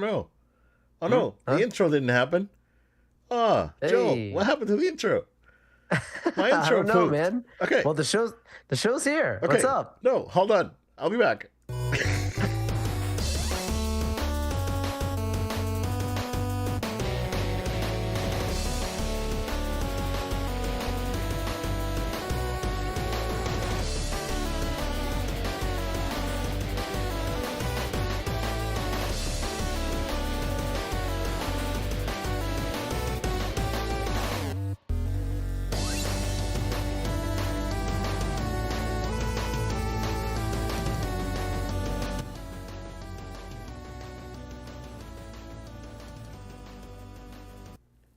no. Oh no, the Huh? intro didn't happen. Ah, Joe, Hey. what happened to the intro? My I intro don't know, pooped. man. Okay, Well, the show's here. What's okay. up? No, hold on. I'll be back.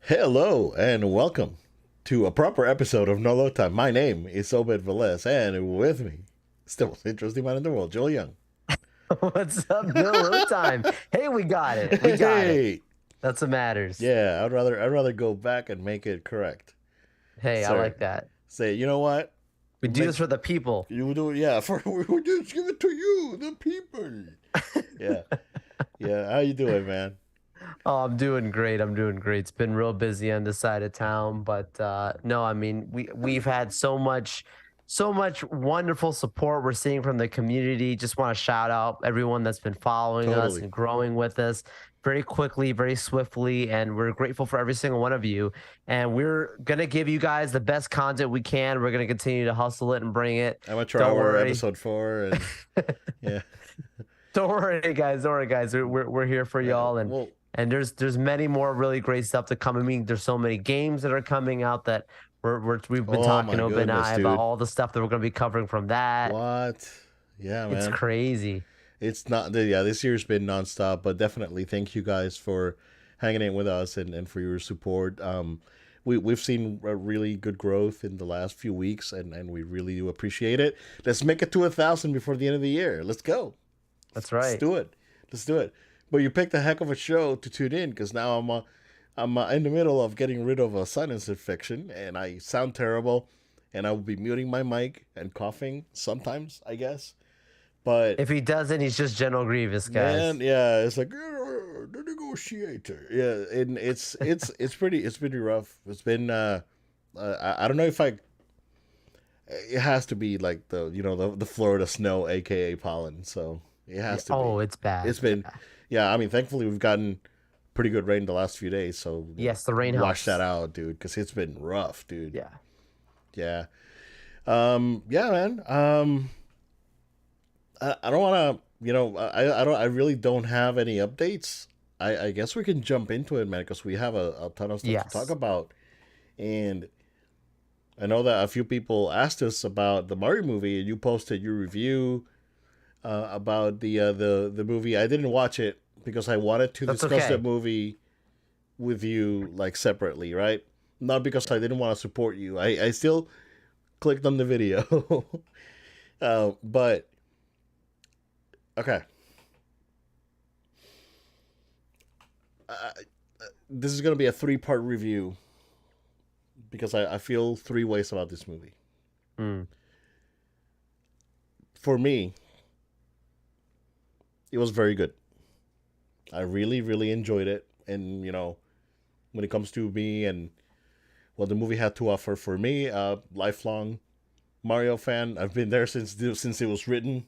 Hello and welcome to a proper episode of No Load Time. My name is Obed Velez, and with me, still most interesting man in the world, Joel Young. What's up? No load time. Hey, we got it. We got it. Hey, That's what matters. yeah, I'd rather go back and make it correct, Hey, I sir. like that. Say, you know what? We do Make this for the people. you do it, yeah. For we just give it to you, the people. Yeah, yeah. How you doing, man? Oh, I'm doing great. I'm doing great. It's been real busy on this side of town, but no, I mean we've had so much wonderful support we're seeing from the community. Just want to shout out everyone that's been following us Totally. and growing with us very quickly, very swiftly, and we're grateful for every single one of you. And we're gonna give you guys the best content we can. We're gonna continue to hustle it and bring it. Amateur Don't Hour worry. episode 4, and yeah, Don't worry, guys. Don't worry, guys. We're here for y'all, and well, there's many more really great stuff to come. I mean, there's so many games that are coming out that we've been oh talking my open goodness, eye about dude. all the stuff that we're going to be covering from that. What? Yeah, It's man. crazy. It's not. Yeah, this year's been nonstop, but definitely thank you guys for hanging in with us and for your support. We've seen a really good growth in the last few weeks, and we really do appreciate it. Let's make it to 1,000 before the end of the year. Let's go. That's Let's right. do it. Let's do it. But you picked a heck of a show to tune in because now I'm in the middle of getting rid of a sinus infection and I sound terrible, and I will be muting my mic and coughing sometimes, I guess. But If he doesn't, he's just General Grievous, man, guys. yeah, it's like the negotiator. Yeah, and it's pretty rough. It's been I don't know if I. It has to be like the Florida snow, aka pollen. So it Yeah. has to be. Oh, it's bad. It's been, Yeah. yeah. I mean, thankfully we've gotten pretty good rain the last few days, so Yes, the rain wash that helps. out, dude, because it's been rough, dude. Yeah. Yeah. Yeah, man. I don't want to. I don't. I really don't have any updates. I guess we can jump into it, man, because we have a ton of stuff to talk Yes. about, and I know that a few people asked us about the Mario movie, and you posted your review about the movie. I didn't watch it because I wanted to That's discuss the okay. movie with you like separately, right? Not because I didn't want to support you. I still clicked on the video, but okay. Uh, this is gonna be a three-part review because I feel three ways about this movie. Mm. For me, it was very good. I really, really enjoyed it. And, when it comes to me and what the movie had to offer for me, lifelong Mario fan. I've been there since it was written.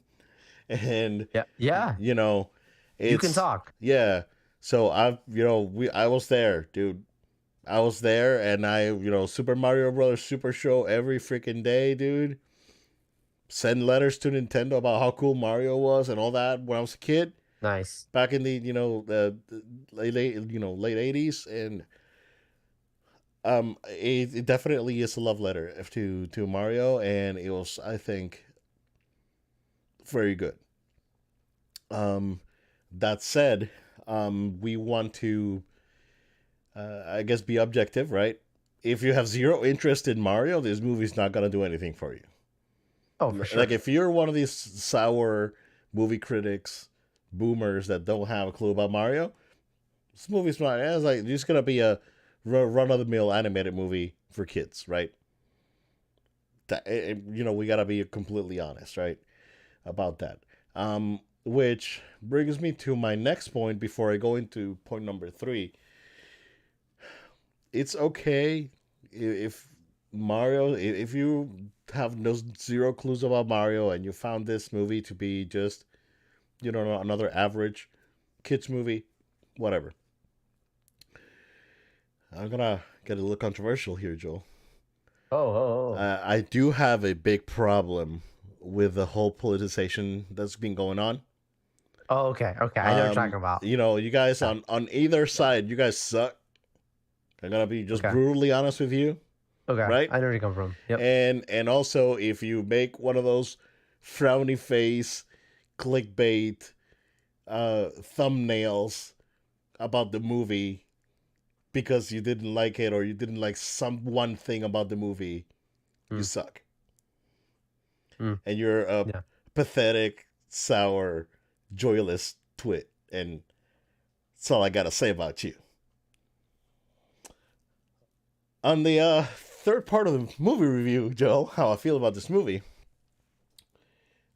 And, Yeah. Yeah. you know, You can it's, talk. yeah. So I was there, dude. I was there and Super Mario Brothers Super Show every freaking day, dude. Send letters to Nintendo about how cool Mario was and all that when I was a kid. Nice. Back in the late 80s, and it definitely is a love letter to Mario, and it was, I think, very good. um that said, we want to, I guess, be objective, right? If you have zero interest in Mario, this movie's not gonna do anything for you. Oh, for Like, sure. if you're one of these sour movie critics, boomers that don't have a clue about Mario, this movie's not. It's like just gonna be a run of the mill animated movie for kids, right? We gotta be completely honest, right, about that. which brings me to my next point before I go into point number three. It's okay if Mario, if you have no zero clues about Mario and you found this movie to be just, another average kids movie, whatever. I'm gonna get a little controversial here, Joel. Oh, oh, I do have a big problem with the whole politicization that's been going on. oh. Okay, okay. I know what you're talking about. You guys Yeah, on either yeah. side, you guys suck. I'm gonna be just Okay, brutally honest with you, okay. right? I know where you come from. Yep. And also, if you make one of those frowny face clickbait thumbnails about the movie because you didn't like it or you didn't like some one thing about the movie, you Mm, suck. mm, And you're a yeah. pathetic, sour, joyless twit. And that's all I gotta say about you. On the third part of the movie review, Joe, how I feel about this movie,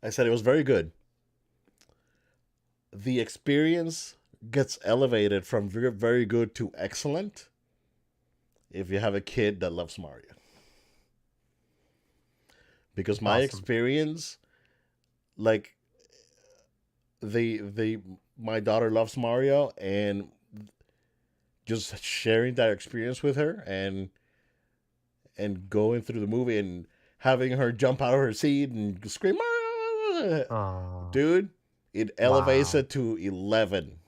I said it was very good. The experience gets elevated from very good to excellent if you have a kid that loves Mario. Because my Awesome. experience, like the my daughter loves Mario, and just sharing that experience with her and going through the movie and having her jump out of her seat and scream Mario, Oh, dude, it elevates wow. it to 11,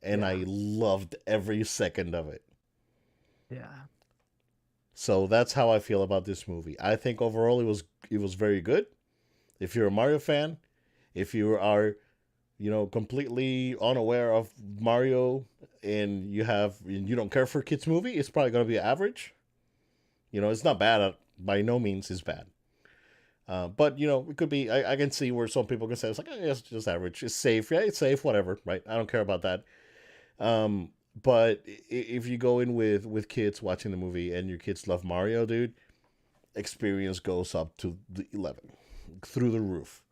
and Yeah, I loved every second of it. yeah. So that's how I feel about this movie. I think overall it was very good. If you're a Mario fan, if you are completely unaware of Mario and you don't care for kids movie, it's probably gonna be average. It's not bad. By no means is bad. But it could be. I can see where some people can say it's like, it's just average. It's safe. Yeah, it's safe. Whatever. Right. I don't care about that. But if you go in with kids watching the movie and your kids love Mario, dude, experience goes up to the 11, through the roof.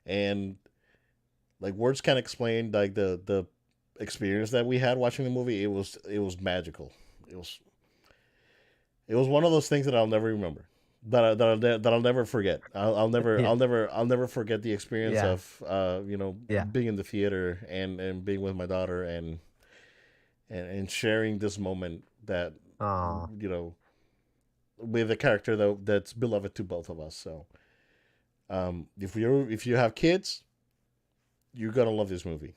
And like words can't explain like the experience that we had watching the movie. It was magical. It was it was one of those things that I'll never remember. That I'll never forget. Yeah, I'll never forget the experience yeah, of yeah. being in the theater and being with my daughter and sharing this moment that Oh, you know with a character that's beloved to both of us. So if you have kids, you're gonna love this movie.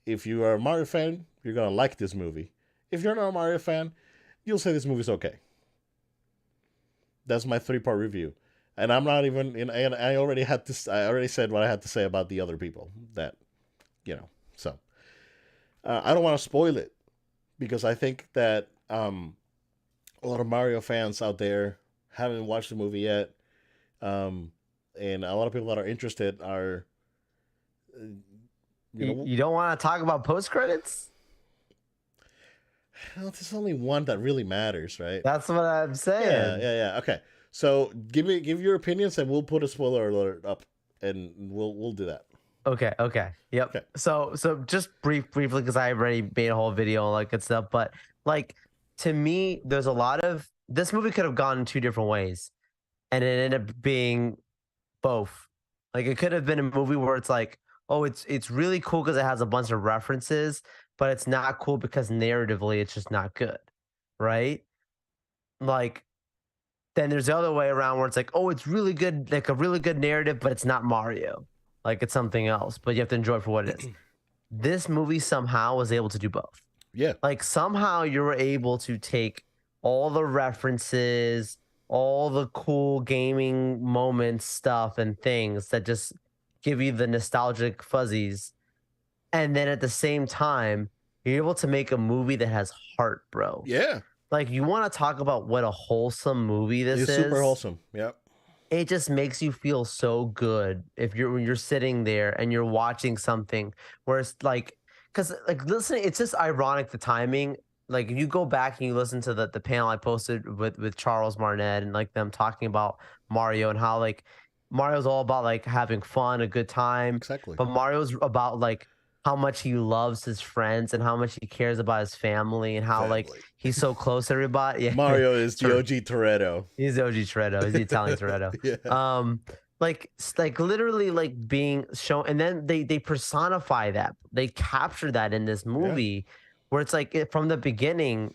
If you are a Mario fan, you're gonna like this movie. If you're not a Mario fan, you'll say this movie's okay. That's my three-part review, and I'm not even. And I already had this. I already said what I had to say about the other people. That you know. So I don't want to spoil it because I think that a lot of Mario fans out there haven't watched the movie yet, um, and a lot of people that are interested are, uh, you don't want to talk about post credits? well, there's only one that really matters, right? That's what I'm Yeah, saying. yeah, yeah. Okay, so give your opinions, and we'll put a spoiler alert up, and we'll do that. Okay, okay. Yep. Okay. So just briefly because I already made a whole video and all that good stuff, but like to me, there's a lot of this movie could have gone in two different ways, and it ended up being both. Like it could have been a movie where it's like, oh, it's really cool because it has a bunch of references, but it's not cool because narratively it's just not good, right? Like then there's the other way around where it's like, oh, it's really good, like a really good narrative, but it's not Mario. Like it's something else, but you have to enjoy it for what it is. This movie somehow was able to do both. Yeah. Like somehow you were able to take all the references, all the cool gaming moments, stuff, and things that just give you the nostalgic fuzzies. And then at the same time, you're able to make a movie that has heart, bro. Yeah. Like you want to talk about what a wholesome movie this It's super is. wholesome. Yep. It just makes you feel so good if you're when you're sitting there and you're watching something where it's like because like listen, it's just ironic the timing. Like if you go back and you listen to the panel I posted with Charles Martinet and like them talking about Mario and how like Mario's all about like having fun, a good time, Exactly. but Mario's about like how much he loves his friends and how much he cares about his family and how like Family. he's so close to everybody. Yeah, Mario is the Tor- OG Toretto. he's OG Toretto. He's the Italian Toretto. Yeah. Um, like literally like being shown, and then they personify that. They capture that in this Yeah. movie, where it's like from the beginning,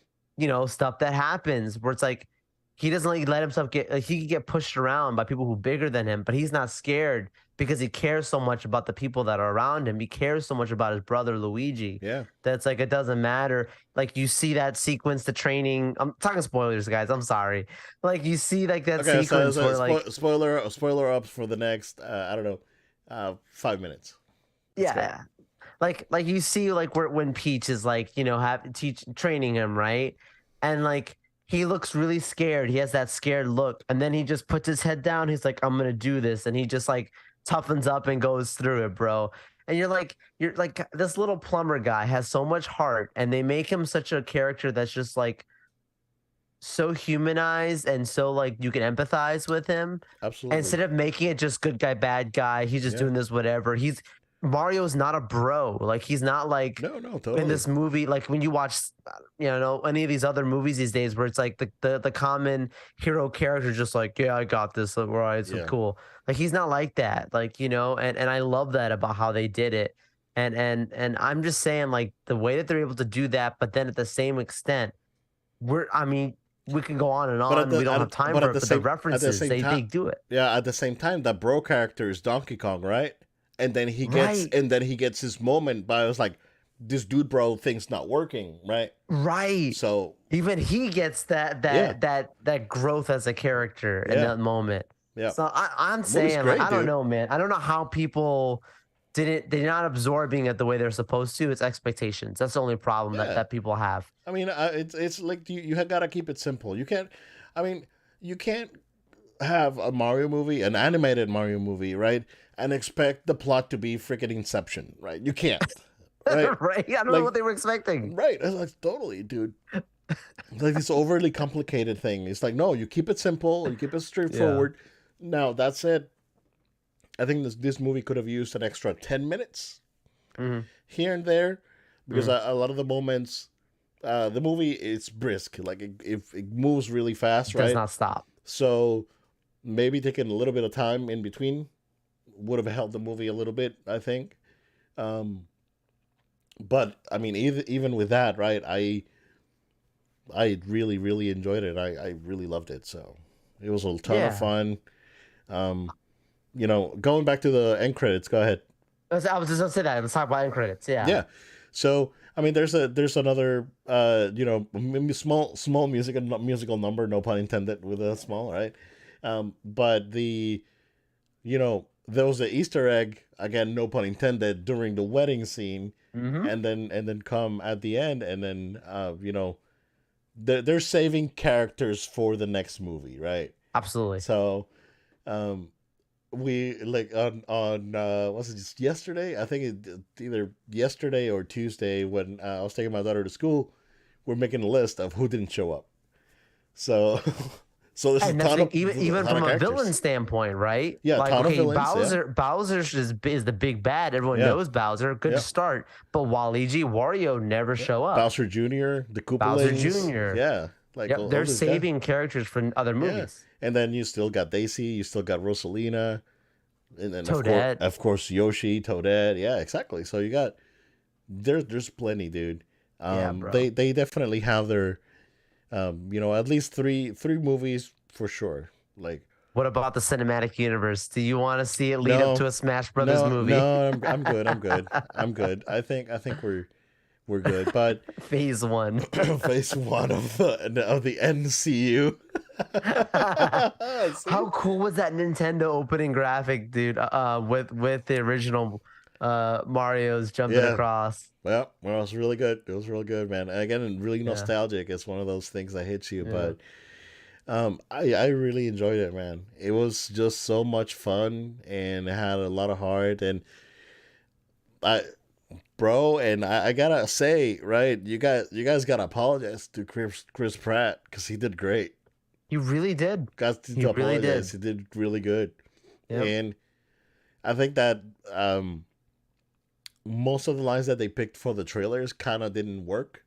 stuff that happens where it's like he doesn't like let himself get like he can get pushed around by people who are bigger than him, but he's not scared because he cares so much about the people that are around him. He cares so much about his brother Luigi Yeah. that's like it doesn't matter. Like you see that sequence, the training. I'm talking spoilers, guys. I'm sorry. Like you see like that Okay, sequence where like spoiler up for the next I don't know 5 minutes. Let's go. yeah, like you see like where when Peach is like have teach training him right, and like he looks really scared. He has that scared look, and then he just puts his head down. He's like, I'm gonna do this, and he just like toughens up and goes through it, bro. And you're like this little plumber guy has so much heart, and they make him such a character that's just like so humanized and so like you can empathize with him. Absolutely. Instead of making it just good guy, bad guy, he's just Yeah. doing this whatever. Mario's not a bro. Like he's not like No, no, in totally. this movie. Like when you watch, any of these other movies these days, where it's like the common hero character, just like yeah, I got this. All right, so Yeah. cool. Like he's not like that. Like and I love that about how they did it. And I'm just saying like the way that they're able to do that, but then at the same extent, I mean, we can go on and But on. We don't have time but for at it, the but the same references time, they do it yeah, at the same time, that bro character is Donkey Kong, right? right, And then he gets his moment by it's like this dude bro thing's not working, right? right. So Even he gets that yeah, growth as a character in yeah, that moment. yeah. So I'm The movie's saying like great, I don't dude. know, man. I don't know how people did not absorbing it the way they're supposed to. It's expectations. That's the only problem that Yeah, that people have. I mean, it's like you have gotta keep it simple. You can't, I mean, you can't have a Mario movie, an animated Mario movie, right, and expect the plot to be freaking Inception, right? You can't, right? Right? I don't know Like, what they were expecting. right? It's like totally, dude. Like this overly complicated thing. It's like no, you keep it simple, you keep it Yeah. straightforward. Now that said, I think this movie could have used an extra 10 minutes Hmm. here and there because Hmm. a lot of the moments, the movie is brisk, like it moves really fast, Does right? not stop. So maybe taking a little bit of time in between would have helped the movie a little bit, I think. Um, but I mean, even with that, right? I really really enjoyed it. I really loved it. So it was a ton of Yeah. fun. Um, going back to the end credits. Go ahead. I was just gonna say that. Let's talk about end credits. Yeah. Yeah. So I mean, there's another small musical number, no pun intended, with a small, right? But there was an Easter egg again, no pun intended, during the wedding scene, Hmm. and then come at the end, and then they're saving characters for the next movie, right? Absolutely. So um we like on was it just yesterday? I think either yesterday or Tuesday when I was taking my daughter to school. We're making a list of who didn't show up. So so there's And that's even ton from of a characters. villain standpoint, right? Yeah, a Like, ton of okay, villains. Yeah, Bowser is the big bad. Everyone yeah, knows Bowser. Good yeah. start. But Waluigi, Wario never Yeah. show up. Bowser Jr., the Bowser Koopalings. Jr. Yeah, like Yep, all they're these guys. saving characters for other Yeah, movies. and then you still got Daisy. You still got Rosalina, and then Toadette. of course Yoshi, Toadette. Yeah, exactly. So you got there's plenty, dude. Yeah, bro. They definitely have their at least three movies for sure. Like What about the cinematic universe? Do you want to see it lead up no, to a Smash Brothers movie? no, I'm good. I'm good. I think we're good. But Phase one. phase one of the NCU. See? How cool was that Nintendo opening graphic, dude? With the original Mario's jumping Yeah. across. Well, it was really good. It was really good, man. And again, really Yeah. nostalgic. It's one of those things that hits you. Yeah. But I really enjoyed it, man. It was just so much fun and it had a lot of heart. And I, bro, and I gotta say, right, you guys gotta apologize to Chris Pratt because he did great. He really did. Got He to really apologize. did. He did really good. Yep. And I think that most of the lines that they picked for the trailers kind of didn't work.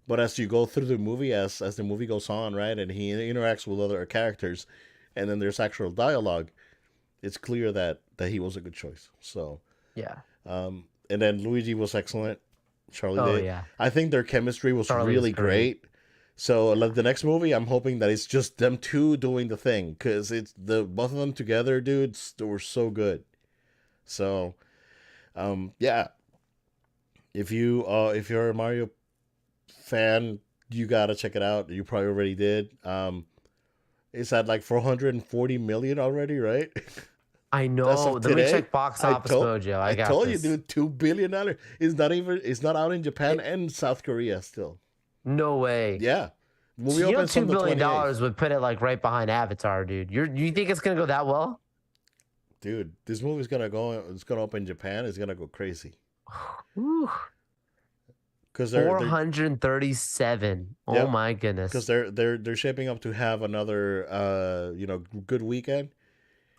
But as you go through the movie, as the movie goes on, right, and he interacts with other characters, and then there's actual dialogue, it's clear that he was a good choice. So, Yeah. and then Luigi was excellent. Charlie Oh Day. yeah. I think their chemistry was Charlie was really great. great. So like the next movie, I'm hoping that it's just them two doing the thing because it's the both of them together, dudes. They were so good. So, yeah, if you're a Mario fan, you gotta check it out. You probably already did. It's at like 440 million already, right? I As know. of Let me today, check Box Office Mojo. I I got told you, this. dude, $2 billion. It's not out in Japan It, and South Korea still. no way. Yeah, the movie So, opens $2 on the billion 28th. would put it like right behind Avatar, dude. You think it's gonna go that well? Dude, this movie's gonna go. It's gonna open in Japan. It's gonna go crazy Whew. because they're 437. Oh yep, my because goodness. they're shaping up to have another good weekend.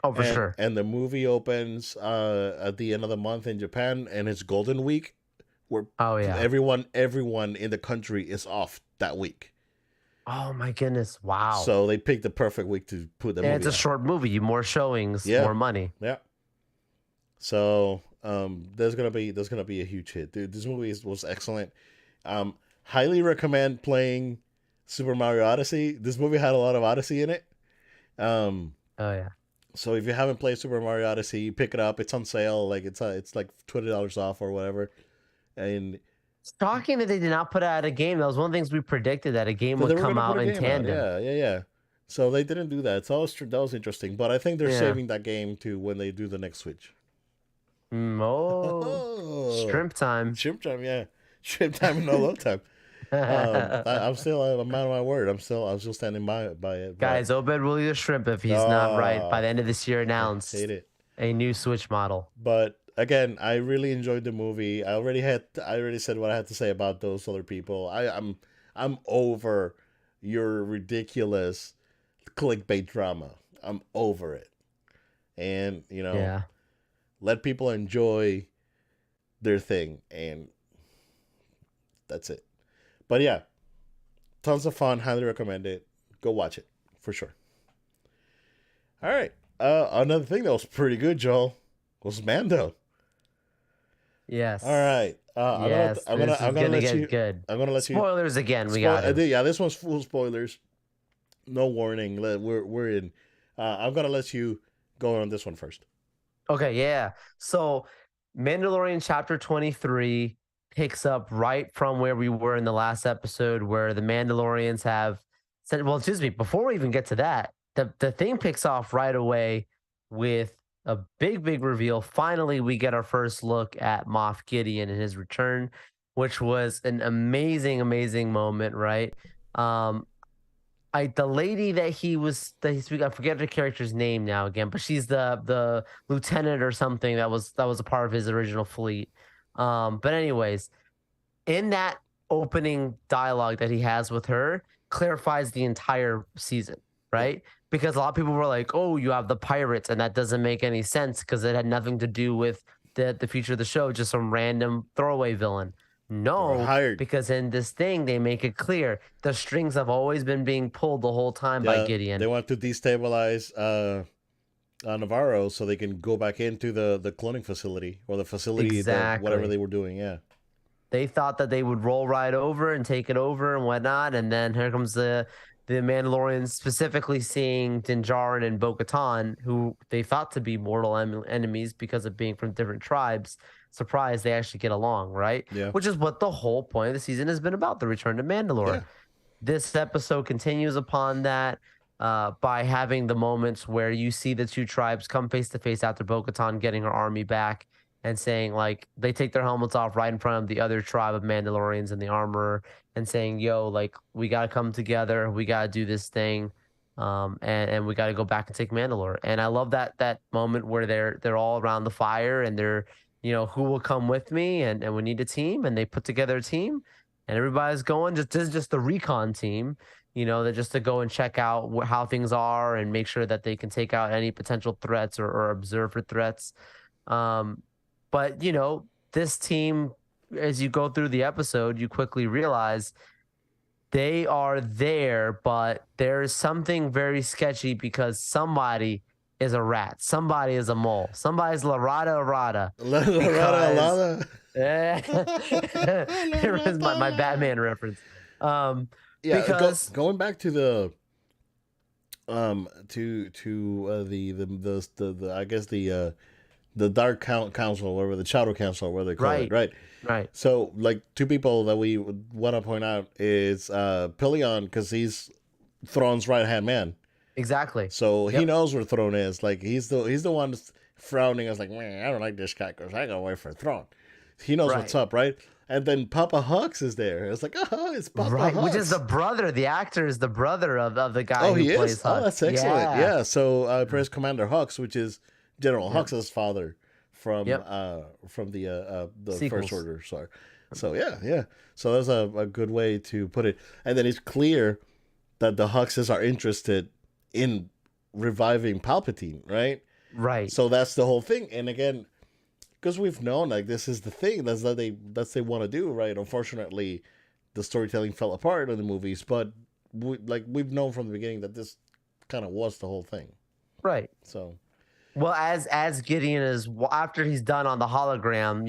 Oh, for sure. And the movie opens at the end of the month in Japan, and it's Golden Week, where Oh yeah. everyone in the country is off that week. Oh my goodness. Wow. So they picked the perfect week to put the And it's movie a out. short movie. More showings, Yeah, more money. yeah. So there's gonna be a huge hit, dude. This movie was excellent. Highly recommend playing Super Mario Odyssey. This movie had a lot of Odyssey in it. Um, Oh yeah. so if you haven't played Super Mario Odyssey, pick it up. It's on sale. Like it's like $20 off or whatever. And It's shocking that they did not put out a game. That was one of the things we predicted, that a game that they would were come gonna put out a in game out. tandem. Yeah, yeah, yeah. So they didn't do that. So that was interesting. But I think they're Yeah. saving that game to when they do the next Switch. Oh, Oh, shrimp time. shrimp time, yeah, shrimp time and no load time. I'm out of my word. I'm still standing by it. But Guys, Obed will eat a shrimp if he's not right by oh, the end of this year. I Announced hate it. a new Switch model. But again, I really enjoyed the movie. I already said what I had to say about those other people. I'm over your ridiculous clickbait drama. I'm over it. And, Yeah. let people enjoy their thing and that's it. But yeah, tons of fun, highly recommend it. Go watch it for sure. All right. Another thing that was pretty good, Joel, was Mando. All Yes. right. Yes. This is I'm gonna gonna let get you good. I'm gonna let you Spoilers again. We spoil. got him. Yeah, this one's full spoilers. No warning. We're in. I'm gonna let you go on this one first. Okay, yeah. So Mandalorian chapter 23 picks up right from where we were in the last episode, where the Mandalorians have said, well, excuse me, before we even get to that, the thing picks off right away with a big reveal. Finally, we get our first look at Moff Gideon and his return, which was an amazing moment, right? Um, the lady that he's speaking, I forget the character's name now again, but she's the lieutenant or something that was a part of his original fleet. But anyways, in that opening dialogue that he has with her, clarifies the entire season, Yep. right? Because a lot of people were like, "Oh, you have the pirates," and that doesn't make any sense because it had nothing to do with the future of the show, just some random throwaway villain. They were No, hired. because in this thing they make it clear the strings have always been being pulled the whole time by Yeah, they Gideon. want to destabilize Navarro so they can go back into the cloning facility or the facility that whatever Exactly. they were doing. Yeah. They thought that they would roll right over and take it over and whatnot, and then here comes the Mandalorians, specifically seeing Din Djarin and Bo-Katan, who they thought to be mortal enemies because of being from different tribes. Surprised they actually get along, right? Yeah. Which is what the whole point of the season has been about: the return to Mandalore. Yeah. This episode continues upon that by having the moments where you see the two tribes come face to face after Bo-Katan getting her army back and saying, like, they take their helmets off right in front of the other tribe of Mandalorians and the armorer and saying, yo, like, we got to come together. We got to do this thing. And we got to go back and take Mandalore. And I love that moment where they're all around the fire and they're, who will come with me? And we need a team. And they put together a team and everybody's going. This is just the recon team. That just to go and check out how things are and make sure that they can take out any potential threats or observe for threats. Um, but this team, as you go through the episode, you quickly realize they are there, but there's something very sketchy because somebody is a rat, somebody is a mole, somebody's La Rata Rata Rada, because Lada. it was my Batman reference. Um, Yeah, because going back to the the I guess the Dark Council, whatever, the Shadow Council, whatever they call it, right, right? right, So, like, two people that we want to point out is Pelion, because he's Thrawn's right hand man. exactly. So he Yep, knows where Thrawn is. Like, he's the one that's frowning. Us like, man, I don't like this guy because I gotta wait for Thrawn. He knows what's right, up, right? And then Papa Hux is there. It's like, oh, it's Papa right. Which is the Hux. brother. The actor is the brother of the guy Oh, who he is. plays Oh, Hux. that's excellent. Yeah. Yeah. So, Prince Commander Hux, which is General Yep. Hux's father Yep. from the First Sequels. Order. Sorry. So yeah, yeah. So that's a good way to put it. And then it's clear that the Huxes are interested in reviving Palpatine, right? Right. So that's the whole thing. And again, because we've known like this is the thing they want to do, right? Unfortunately, the storytelling fell apart in the movies, but we've known from the beginning that this kind of was the whole thing. Right. So Well, as Gideon is after he's done on the hologram,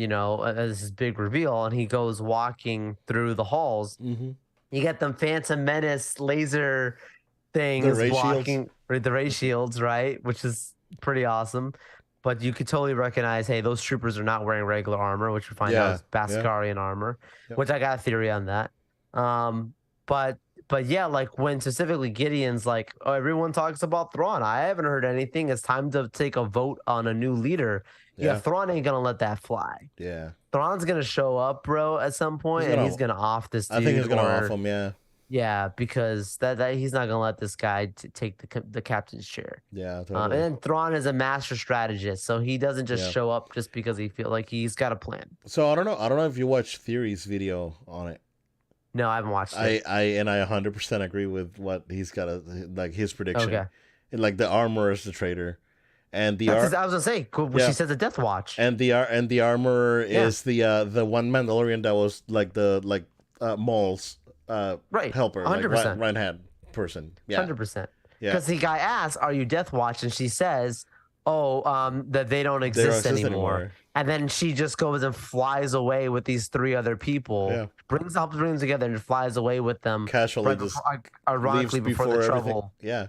as his big reveal, and he goes walking through the halls, mm-hmm. you get them Phantom Menace laser The things ray shields. blocking or the ray shields, right? Which is pretty awesome. But you could totally recognize, hey, those troopers are not wearing regular armor, which we find out Yeah, is yeah, Beskarian armor, yep. which I got a theory on that. Um, but yeah, like when specifically Gideon's like, oh, everyone talks about Thrawn. I haven't heard anything. It's time to take a vote on a new leader. Yeah, Yeah, Thrawn ain't gonna let that fly. yeah. Thrawn's gonna show up, bro, at some He's point, and gonna. he's gonna off this I think he's dude, gonna off or him. Yeah, yeah, because that he's not gonna let this guy take the captain's chair. yeah, And totally. then Thrawn is a master strategist, so he doesn't just Yeah. show up just because he feel like he's got a plan. So I don't know. I don't know if you watched Theory's video on it. No, I haven't watched it. I 100% agree with what he's got like his prediction. Okay, And like the armor is the traitor, and the I was gonna say cool. When yeah, she says a Death Watch. and the armor Yeah, is the one Mandalorian that was like the Maul's right, helper, like 100%, right hand person. Yeah, 100%. yeah. Because the guy asks, "Are you Death Watch?" and she says, "Oh, that they don't They don't exist exist anymore." anymore. And then she just goes and flies away with these three other people, Yeah, brings them together, and flies away with them. casually Right just before, ironically, leaves before the before everything. trouble. Yeah,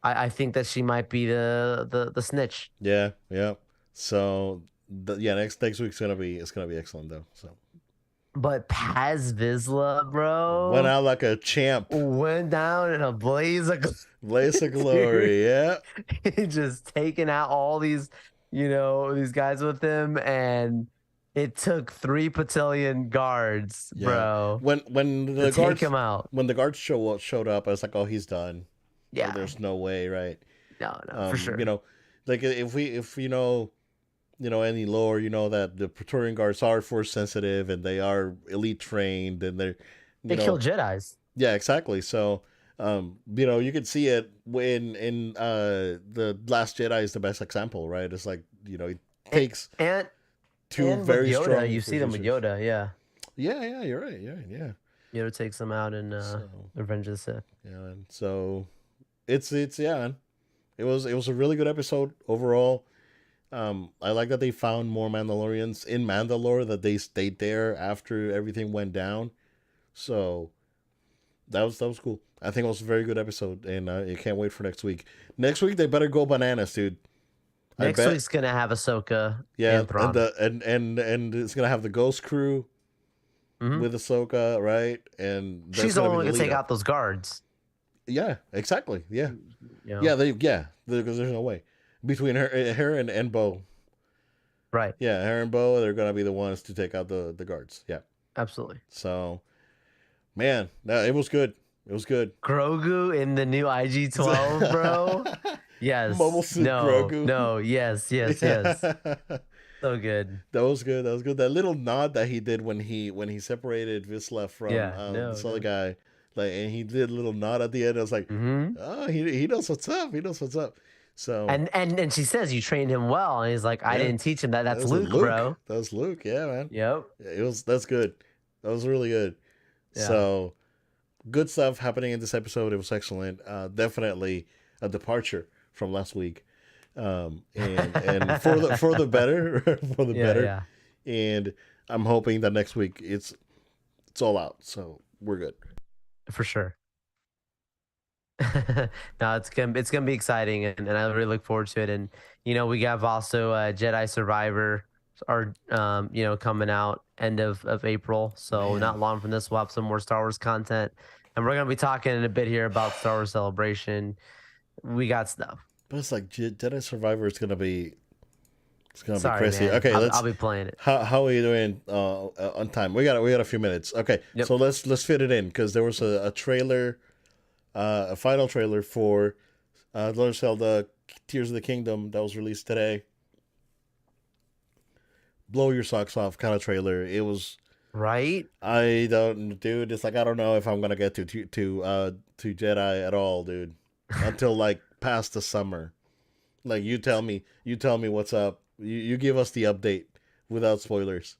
I think that she might be the snitch. yeah, yeah. So yeah, next week's gonna be excellent though. So But Paz Vizsla, went bro, out like a champ, went down in a blaze of blaze of glory. Yeah, he just taking out all these guys with him, and it took 3 battalion guards, yeah. bro, When to the take guards him out. when the guards showed up, I was like, oh, he's done. Yeah, There's no way, right? no, for sure. Like if any lore, that the Praetorian Guards are force sensitive and they are elite trained and they're, They you kill know, Jedi's. yeah, exactly. So, you could see it when in the Last Jedi is the best example, right? It's like it takes And two and with very Yoda, strong. you see them with producers. Yoda. Yeah, Yeah, yeah, you're right. Yeah. Yoda takes them out in So Revenge of the Sith. yeah, and so it's yeah, man. It was a really good episode overall. I like that they found more Mandalorians in Mandalore, that they stayed there after everything went down. So that was cool. I think it was a very good episode, and I can't wait for next week. Next week they better go bananas, dude. I Next bet. week's gonna have Ahsoka Yeah, and Thrawn. and it's gonna have the Ghost Crew Mhm. with Ahsoka, right? And that's She's the gonna only one be who can take lead-up. out those guards. Yeah, exactly. Yeah, You know? because there's no way between her and Bo. Right. Yeah, her and Bo, they're gonna be the ones to take out the guards. Yeah. Absolutely. So, man, it was good. It was good. Grogu in the new IG-12, bro. Yes. Mobile suit No. Grogu. No. Yes. Yes. Yes. So good. That was good. That was good. That little nod that he did when he separated Visla from Yeah. No. this other No. guy Like, and he did a little nod at the end. I was like, Hmm. oh, he knows what's up. He knows what's up. So And she says you trained him well, and he's like, I yeah, didn't teach him that. that That's was a Luke, Luke. bro. That was Luke. Yeah, man. Yep. It was that's good. That was really good. Yeah. So good stuff happening in this episode. It was excellent. Definitely a departure from last week. And for the better, for the Yeah, better. yeah, And I'm hoping that next week it's all out. So we're good. for sure. No, it's gonna be exciting, and I really look forward to it. And we have also Jedi Survivor, are coming out end of April, so Man, not long from this we'll have some more Star Wars content, and we're gonna be talking in a bit here about Star Wars Celebration. We got stuff. but it's like Jedi Survivor is gonna be it's gonna be Sorry, crazy. man. Okay, I'll let's. be playing it. How are you doing on time? We got a few minutes. Okay, Yep. so let's fit it in because there was a trailer, a final trailer for Legend of Zelda Tears of the Kingdom that was released today. Blow your socks off kind of trailer. It was. Right? I don't, dude. It's like I don't know if I'm gonna get to Jedi at all, dude, until like past the summer. Like you tell me what's up. You give us the update without spoilers.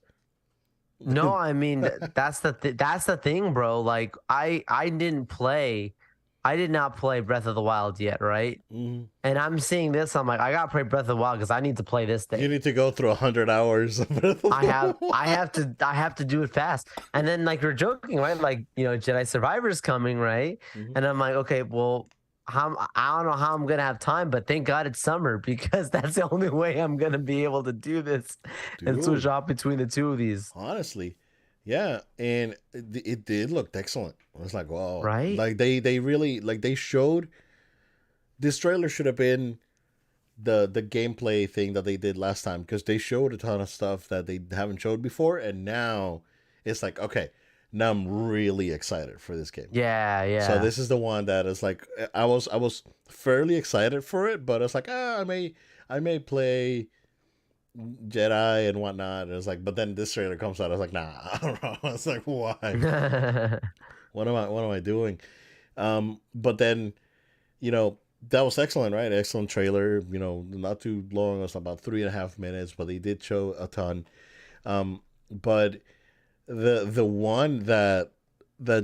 No, I mean that's the thing, bro. Like I did not play Breath of the Wild yet, right? Mhm. And I'm seeing this. I'm like, I gotta play Breath of the Wild because I need to play this You thing. need to go through 100 hours of Breath of I have, the I have Wild. to, I have to do it fast. And then like you're joking, right? Like Jedi Survivor's coming, right? Mhm. And I'm like, okay, well, I don't know how I'm gonna have time, but thank God it's summer because that's the only way I'm gonna be able to do this and switch Dude, off between the two of these, honestly, yeah, and it did look excellent. I was like, wow, right? like they really like they showed this trailer should have been the gameplay thing that they did last time because they showed a ton of stuff that they haven't showed before, and now it's like okay, now I'm really excited for this game. Yeah, So yeah. this is the one that is like I was fairly excited for it, but it's like I may play Jedi and whatnot. And it's like, but then this trailer comes out, I was like, nah, I don't know. It's like why? What am I doing? But then that was excellent, right? Excellent trailer. Not too long. It was about 3.5 minutes, but they did show a ton. But the one that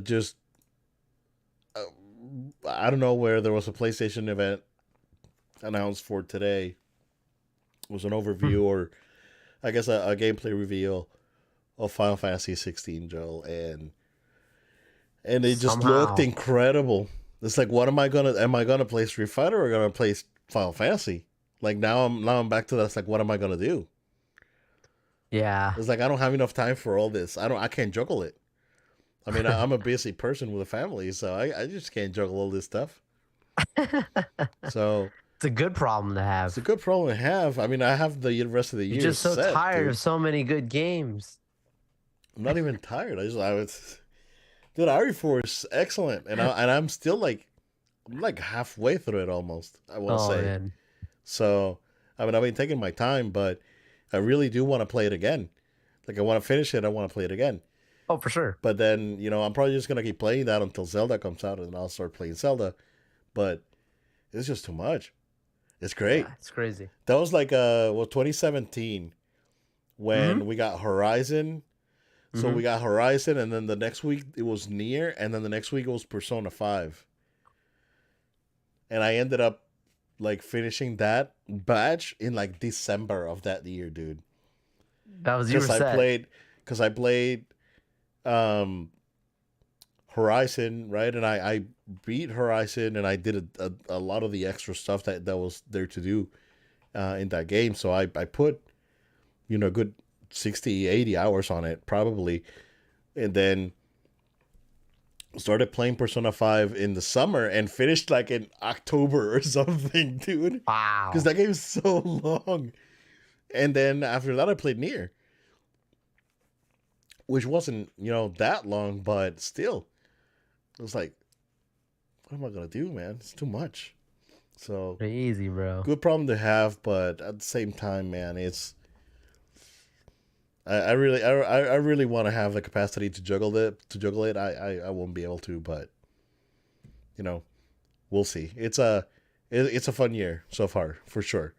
just uh, I don't know where there was a PlayStation event announced for today. It was an overview or I guess a gameplay reveal of Final Fantasy 16, Joel, and it just looked Somehow. incredible. It's like, what am I gonna play Street Fighter or gonna play Final Fantasy? Like now I'm back to that. It's like, what am I gonna do? Yeah. It's like I don't have enough time for all this. I can't juggle it. I mean, I'm a busy person with a family, so I just can't juggle all this stuff. So It's a good problem to it's a have. good problem to have. I mean, I have the rest of the You're year just so set, tired of dude. so many good games. I'm not even tired. I was, dude. Ivory Force, excellent, and I'm still like, I'm like halfway through it almost. I want to Oh say. man. So, I mean, I've been taking my time, but I really do want to play it again. Like, I want to finish it. I want to play it again. Oh, for sure. But then, I'm probably just gonna keep playing that until Zelda comes out, and I'll start playing Zelda. But it's just too much. It's great. Yeah, it's crazy. That was like 2017 Mm-hmm. when we got Horizon. So Mm-hmm. we got Horizon, and then the next week it was Nier, and then the next week it was Persona 5. And I ended up like finishing that batch in like December of that year, dude. That was you were Because I set. played, because I played um Horizon, right? And I beat Horizon, and I did a lot of the extra stuff that was there to do in that game. So I put a good 60, 80 hours on it probably, and then started playing Persona 5 in the summer and finished like in October or something, dude. Because Wow. that game is so long. And then after that, I played Nier, which wasn't, that long, but still, it was like, what am I going to do, man? It's too much. So, Easy, bro. good problem to have, but at the same time, man, I really want to have the capacity to juggle it. I won't be able to, but you know, we'll see. It's a fun year so far for sure,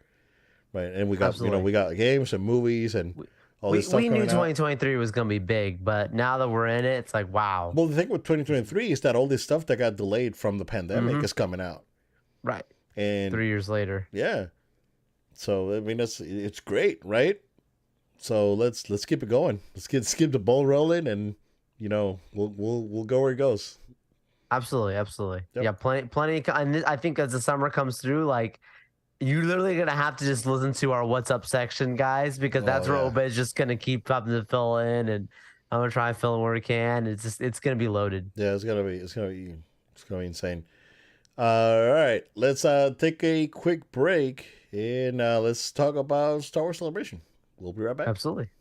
right? And Absolutely. we got games and movies and We, all we this stuff we knew coming out. 2023 was gonna be big, but now that we're in it, it's like wow. Well, the thing with 2023 is that all this stuff that got delayed from the pandemic Mm-hmm. is coming out, Right. and 3 years later. yeah, so I mean it's great, right? So let's keep it going. Let's keep the ball rolling, and we'll go where it goes. Absolutely, absolutely. Yep. Yeah, plenty. And I think as the summer comes through, like you're literally gonna have to just listen to our "What's Up" section, guys, because Oh that's where yeah, Obed's just gonna keep having to fill in, and I'm gonna try and fill in where we can. It's gonna be loaded. yeah. It's gonna be insane. All right, let's take a quick break and let's talk about Star Wars Celebration. We'll be right back. Absolutely.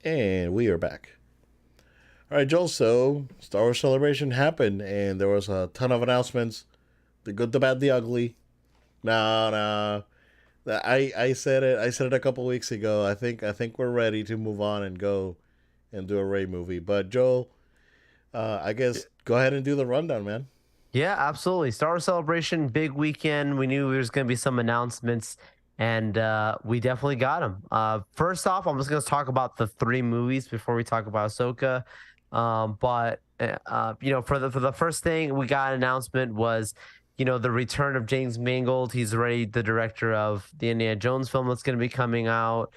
And we are back. All right, Joel. So Star Wars Celebration happened, and there was a ton of announcements: the good, the bad, the ugly. No, no. I said it. I said it a couple weeks ago. I think we're ready to move on and go and do a Ray movie. But Joel, I guess go ahead and do the rundown, man. Yeah, absolutely. Star Wars Celebration, big weekend. We knew there was going to be some announcements, and we definitely got them. First off, I'm just going to talk about the three movies before we talk about Ahsoka. For the first thing, we got an announcement was, the return of James Mangold. He's already the director of the Indiana Jones film that's going to be coming out.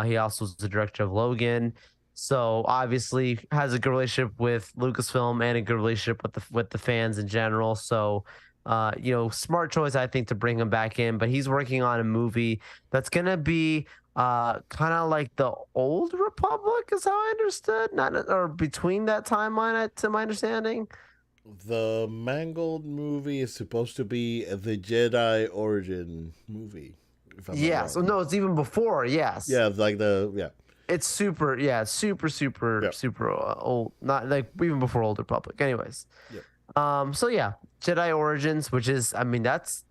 He also is the director of Logan. So obviously has a good relationship with Lucasfilm and a good relationship with the fans in general. So smart choice I think to bring him back in. But he's working on a movie that's gonna be kind of like the old Republic, is how I understood, not or between that timeline, to my understanding. The Mangled movie is supposed to be the Jedi origin movie, if I'm not Yes. Oh, wrong. no, it's even before. Yes. Yeah, like the yeah, It's super, yeah, super, yeah, super old. Not like even before Old Republic. Anyways, yeah. so yeah, Jedi Origins, which is, I mean, that's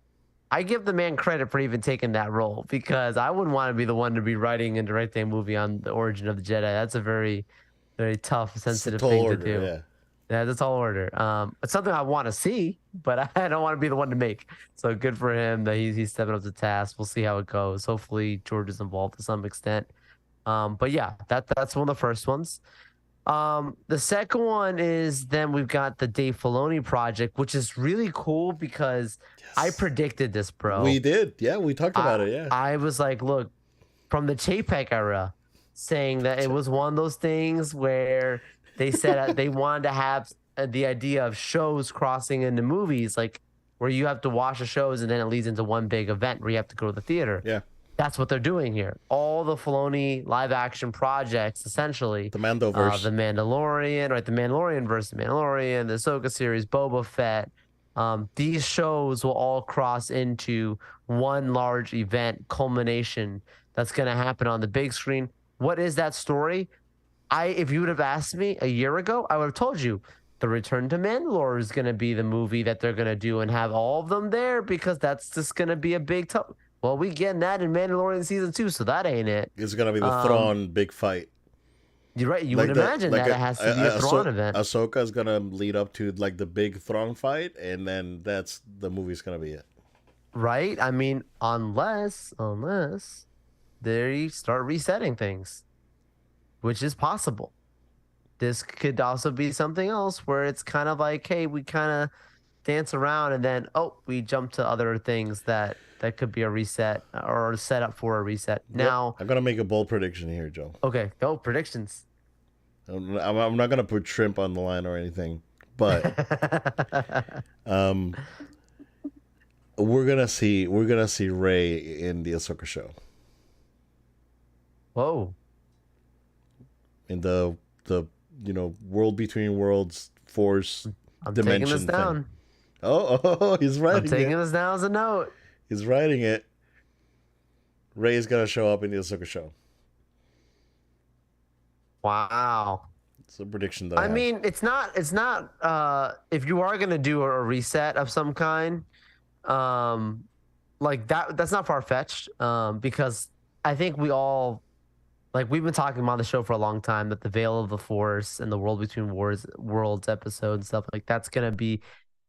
I give the man credit for even taking that role because I wouldn't want to be the one to be writing and directing a movie on the origin of the Jedi. That's a very, very tough, It's a sensitive tall thing to order. do. Yeah, Yeah, that's all order. It's something I want to see, but I don't want to be the one to make. So good for him that he's stepping up to task. We'll see how it goes. Hopefully George is involved to some extent. But yeah, that's one of the first ones. The second one is then we've got the Dave Filoni project, which is really cool because I yes, predicted this, we bro. did. Yeah, we talked I about it. Yeah, I was like, look, from the Chapek era, saying that it was one of those things where they said they wanted to have the idea of shows crossing into movies, like where you have to watch the shows and then it leads into one big event where you have to go to the theater. yeah. That's what they're doing here. All the Filoni live action projects, essentially, The the Mandoverse. Mandalorian, right? The Mandalorian versus the Mandalorian, the Ahsoka series, Boba Fett. These shows will all cross into one large event culmination that's going to happen on the big screen. What is that story? If you would have asked me a year ago, I would have told you the Return to Mandalore is going to be the movie that they're going to do and have all of them there because that's just going to be a big. Well, we getting that in Mandalorian season 2, so that ain't it. It's gonna be the Um, Thrawn big fight. you're right. You would Like the imagine like that it has to be a Thrawn event, Ahsoka is gonna lead up to like the big Thrawn fight, and then that's the movie's gonna be it. right? I mean, unless they start resetting things, which is possible. This could also be something else where it's kind of like, hey, we kind of dance around and then we jump to other things that could be a reset or a setup for a reset. Yep, Now, I'm gonna make a bold prediction here, Joe. okay, go predictions. I'm not gonna put shrimp on the line or anything, but um, we're gonna see Ray in the Ahsoka show Whoa, in the world between worlds force I'm taking this dimension thing. down. Oh, he's I'm writing taking it. this down as a note. He's writing it. Ray is gonna show up in the Ahsoka show. Wow. It's a prediction that I I have. mean, it's not if you are gonna do a reset of some kind, um like that's not far fetched. Because I think we all like we've been talking about the show for a long time that the Veil of the Force and the World Between Worlds episode and stuff like that's gonna be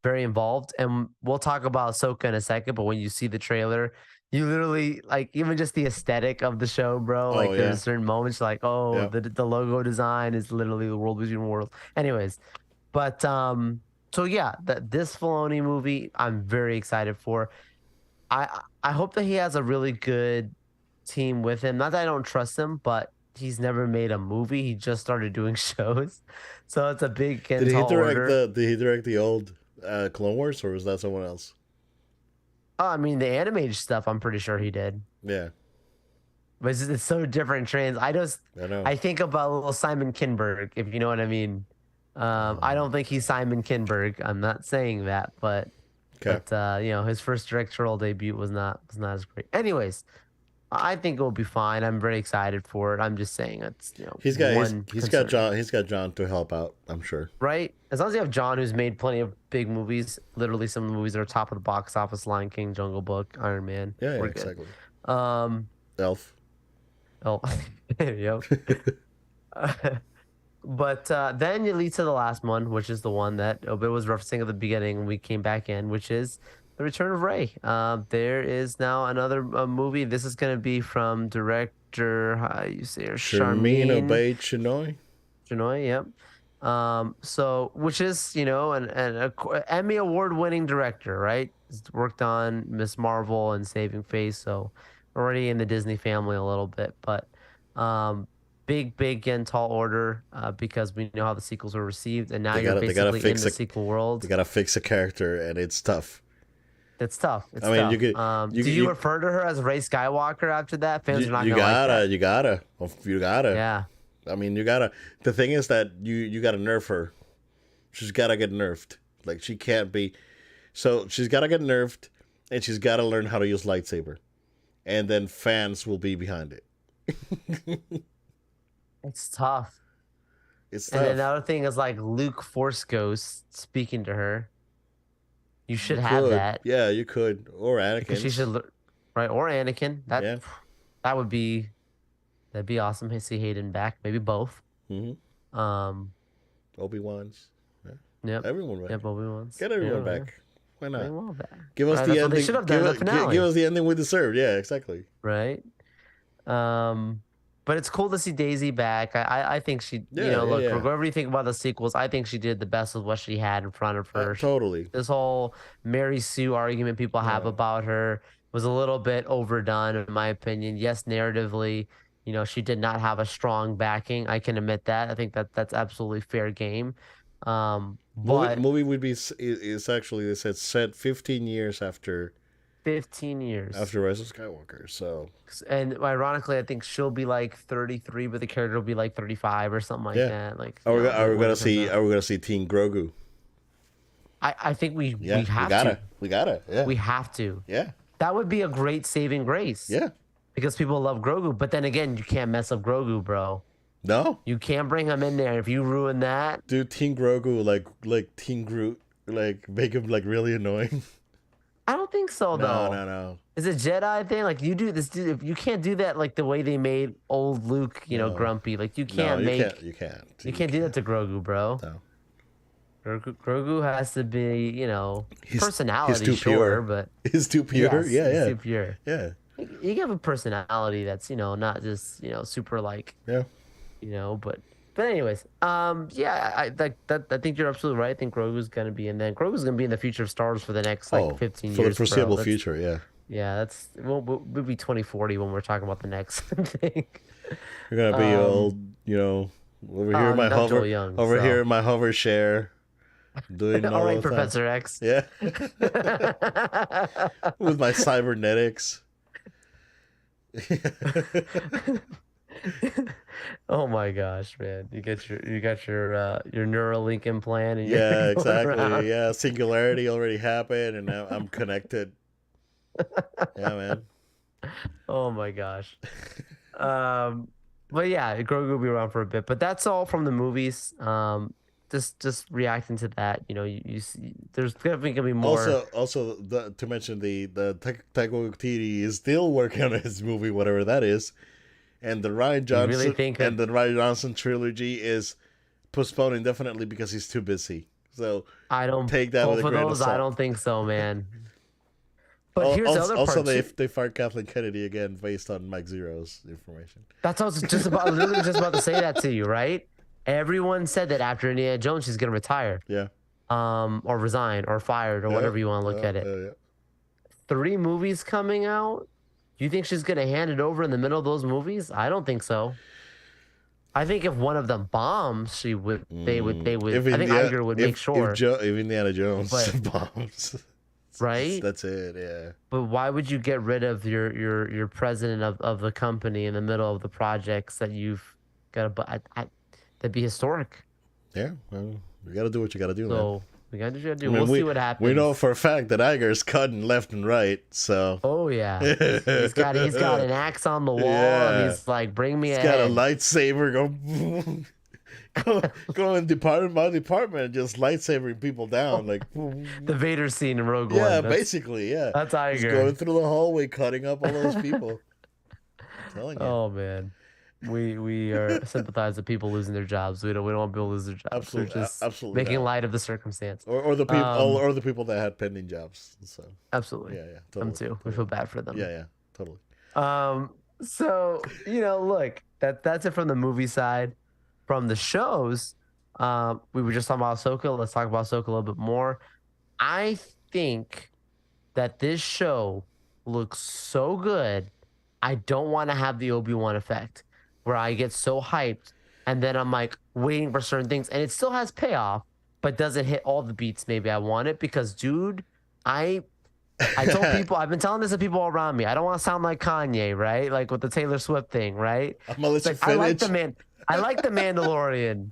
very involved. And we'll talk about Ahsoka in a second, but when you see the trailer, you literally like even just the aesthetic of the show, bro. Oh Like yeah, there's certain moments like, oh, yeah. the logo design is literally the World Between Worlds. Anyways, but so yeah, that this Filoni movie, I'm very excited for. I hope that he has a really good team with him. Not that I don't trust him, but he's never made a movie. He just started doing shows, so it's a big Did and he tall direct order. the old Clone Wars, or was that someone else? Oh, I mean, the animated stuff, I'm pretty sure he did, Yeah, but it's so different. I know. I think about little Simon Kinberg, if you know what I mean. I don't think he's Simon Kinberg. I'm not saying that, but Okay. his first directorial debut was not as great. Anyways, I think it will be fine. I'm very excited for it. I'm just saying it's He's got one he's got concern, John. He's got John to help out. I'm sure. right? As long as you have John, who's made plenty of big movies, literally some of the movies that are top of the box office: Lion King, Jungle Book, Iron Man. Yeah, yeah, We're good. exactly. Um, Elf. oh, yep. But then you lead to the last one, which is the one that Obit was referencing at the beginning when we came back in, which is The Return of Ray. There is now another movie. This is going to be from director, how you say her, Shermina Charmin Obey Chinoy. Chinoy. Yep. So which is an Emmy award winning director, right? He's worked on Miss Marvel and Saving Face, so already in the Disney family a little bit, but um big again tall order because we know how the sequels were received, and now They you're gotta they gotta basically in fix the a sequel they world. gotta fix a character, and it's tough. It's tough. It's I mean, tough. Do you you refer to her as Ray Skywalker after that? Fans are not you gonna like gotta that. you gotta. Yeah. I mean, you gotta. The thing is that you gotta nerf her. She's gotta get nerfed. Like she can't be. So she's gotta get nerfed, and she's gotta learn how to use lightsaber, and then fans will be behind it. It's tough. It's And then tough. another thing is like Luke Force Ghost speaking to her. You You should have could, that yeah, you could, or because she should, Anakin's, right? Or Anakin. yeah. That would be that'd be awesome to see Hayden back. Maybe both. Mm-hmm. Um. Obi Wan's, yeah. Yep. Everyone back. Yep. Obi Wan's. Get everyone back. Why Bring not? them all back. Give us Right, the that's what they ending. should have done in the finale. Give us the ending we deserved. Yeah, exactly. Right. But it's cool to see Daisy back. I think she, Yeah, look, yeah. whatever you think about the sequels, I think she did the best with what she had in front of her. Totally. This whole Mary Sue argument people have Yeah. about her was a little bit overdone, in my opinion. Yes, narratively, she did not have a strong backing. I can admit that. I think that's absolutely fair game. But Movie would be is actually they said set 15 years after 15 years. Rise of Skywalker. So And ironically, I think she'll be like 33, but the character will be like 35 or something like Yeah. that. Like, are we, are we what gonna is see that? are we gonna see Teen Grogu? I think we Yeah, have gotta. to. We gotta. Yeah. We have to. yeah. That would be a great saving grace. Yeah. Because people love Grogu, but then again, you can't mess up Grogu, bro. No. You can't bring him in there. If you ruin that, Dude, Teen Grogu like Teen Groot, like make him like really annoying. I don't think so though. No. Is it Jedi thing? Like you do this, dude. You can't do that like the way they made old Luke, No. grumpy. Like you No, can't you make can't. You can't. you can't do that to Grogu, bro. No. Grogu has to be, He's personality, too sure, pure. but He's too pure. yes, Yeah, he's yeah, too pure. yeah, You have a personality that's, not just, super like, yeah. but anyways, yeah, I think you're absolutely right. I think Grogu's gonna be in there. Grogu's gonna be in the future of Star Wars for the next 15 for years, the foreseeable bro. future. Yeah, Yeah, we'll be 2040 when we're talking about the next thing. you're gonna be old. Over here in my not hover, Joel Young, over so. here in my hover share, doing All all right, the time. Professor X. Yeah, with my cybernetics. Oh my gosh, man! You got your Neuralink implant, and Yeah, you're going exactly. around. Yeah, singularity already happened, and now I'm connected. Yeah, man. Oh my gosh. But yeah, Grogu will be around for a bit. But that's all from the movies. Just reacting to that, you see, there's definitely gonna be more. Also, to mention Taika Waititi is still working on his movie, whatever that is, and the Ryan You really Johnson think and the Ryan Johnson trilogy is postponed indefinitely because he's too busy. So I don't take that both with a of grain of those. I salt. don't think so, man. But here's the other Also, part. they fired Kathleen Kennedy again based on Mike Zero's information. That's what I was just about. Literally just about to say that to you, right? Everyone said that after Indiana Jones, she's gonna retire, Yeah. or resign, or fired, or whatever you want to look at it. Yeah. 3 movies coming out. Do you think she's gonna hand it over in the middle of those movies? I don't think so. I think if one of them bombs, she would. They would. I think Iger would make sure. If Indiana Jones But- bombs, Right? That's it. Yeah. But why would you get rid of your president of the company in the middle of the projects that you've got to? That'd be historic. Yeah. Well, you got to do what you got to do, man. So we got to do. I mean, We'll see what happens. We know for a fact that Iger's cutting left and right, so Oh yeah, he's got an axe on the wall, Yeah. and he's like, "Bring me he's ahead." got a lightsaber going department by department, and just lightsabering people down, like The Vader scene in Rogue yeah, One. basically, yeah. That's Just Iger. going through the hallway, cutting up all those people. I'm telling you, Oh man, we are sympathize with people losing their jobs. We don't want people to lose their jobs. Absolutely- We're just absolutely making not. light of the circumstance. or the people, Um, or the people that had pending jobs. So Absolutely. yeah, Them totally, too. We feel bad for them. Yeah, totally. So look, that's it from the movie side. From the shows, we were just talking about Ahsoka. Let's talk about Ahsoka a little bit more. I think that this show looks so good. I don't want to have the Obi-Wan effect. where I get so hyped and then I'm like waiting for certain things and it still has payoff, but doesn't hit all the beats maybe I want it because dude, I I told people I've been telling this to people all around me. I don't want to sound like Kanye, right? Like with the Taylor Swift thing, right? I'm gonna It's let you like I like finish. the man I like the Mandalorian,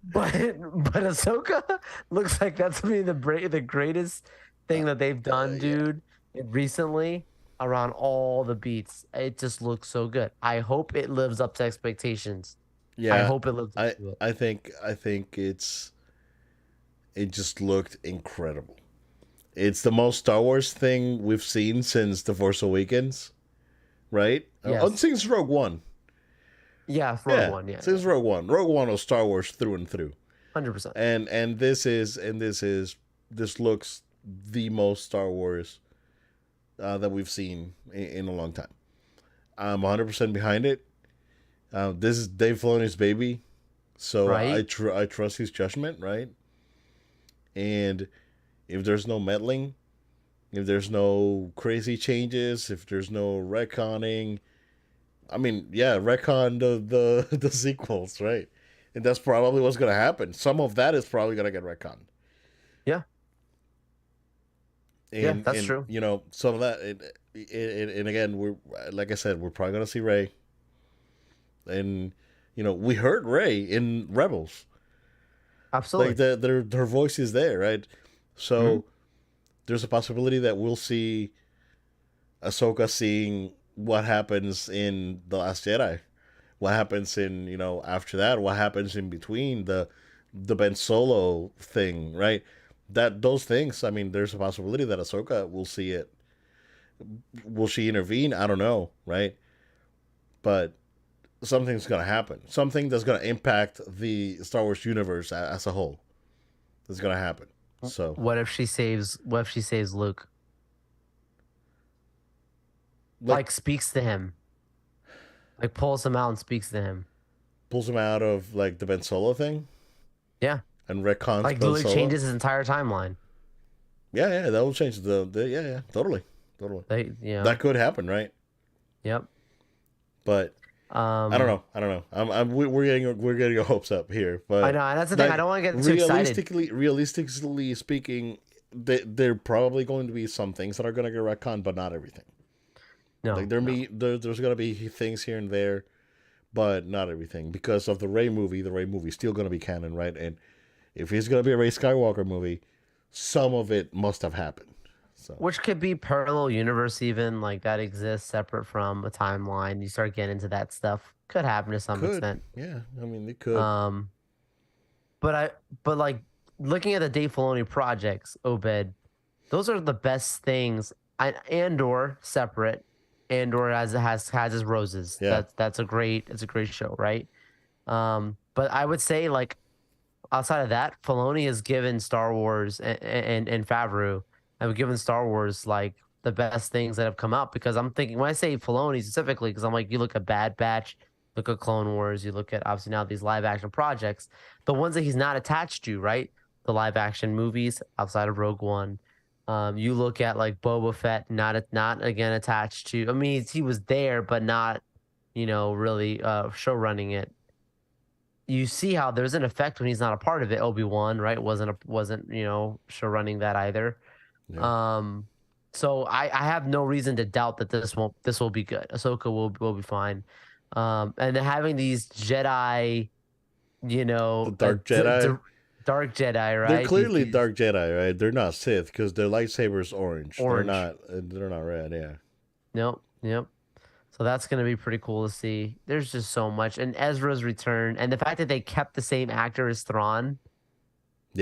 but Ahsoka looks like that's gonna be the greatest thing that they've done, Yeah, dude, recently around all the beats. It just looks so good. I hope it lives up to expectations. I yeah. hope it lives up I to it. I think it just looked incredible. It's the most Star Wars thing we've seen since The Force Awakens, right? Yes. Since Rogue One. Yeah, Rogue Yeah, One. Yeah, since Rogue One. Rogue One was Star Wars through and through. 100%. And this looks the most Star Wars that we've seen in a long time. I'm 100% behind it. This is Dave Filoni's baby, so Right? I trust his judgment, right? And if there's no meddling, if there's no crazy changes, if there's no retconning, I mean, yeah, retcon the sequels, right? And that's probably what's gonna happen. Some of that is probably gonna get retconned, Yeah. Yeah, that's and true. some of that, and again, we're like I said, we're probably gonna see Ray, and we heard Ray in Rebels, like Absolutely. their voice is there, right? Mhm. So there's a possibility that we'll see Ahsoka seeing what happens in The Last Jedi, what happens in after that, what happens in between the Ben Solo thing, right? That those things. I mean, there's a possibility that Ahsoka will see it. Will she intervene? I don't know, right? But something's gonna happen. Something that's gonna impact the Star Wars universe as a whole. That's gonna happen. So, What if she saves Luke? like, Like speaks to him. Like pulls him out and speaks to him. pulls him out of like the Ben Solo thing Yeah. and retcons Like Ben literally Solo. changes his entire timeline. Yeah, yeah, that will change the yeah, yeah, totally, totally. They That could happen, right? yep. But I don't Um know. I don't know. We're getting our hopes up here, I but know, and that's the thing. I like don't want to get too excited. realistically speaking, there probably going to be some things that are going to get retconned, but not everything. Like No, no. there's going to be things here and there, but not everything because of the Ray movie. The Ray movie is still going to be canon, right? And if it's going to be a Ray Skywalker movie, some of it must have happened. So Which could be parallel universe even, like that exists separate from a timeline. You start getting into that stuff. Could happen to some could, extent. yeah. I mean, it could. Um but I but like looking at the Dave Filoni projects, Obed, those are the best things. Andor separate. Andor has his roses. Yeah, That's a great show, right? But I would say like outside of that, Filoni has given Star Wars and Favreau have given Star Wars like the best things that have come out because I'm thinking when I say Filoni specifically, because I'm like you look at Bad Batch, look at Clone Wars, you look at obviously now these live action projects, the ones that he's not attached to, right? The live action movies outside of Rogue One. You look at like Boba Fett, not again attached to. I mean, he was there, but not, really show running it. You see how there's an effect when he's not a part of it. Obi-Wan, right? Wasn't show running that either. yeah. Um, so I have no reason to doubt that this will be good. Ahsoka will be fine. And then having these Jedi, The Dark Jedi. dark Jedi, They're right? clearly These Dark Jedi, right? They're not Sith because their lightsaber's orange. They're orange. not. They're not red. Yeah. Nope, yep. So that's gonna be pretty cool to see. There's just so much, and Ezra's return, and the fact that they kept the same actor as Thrawn,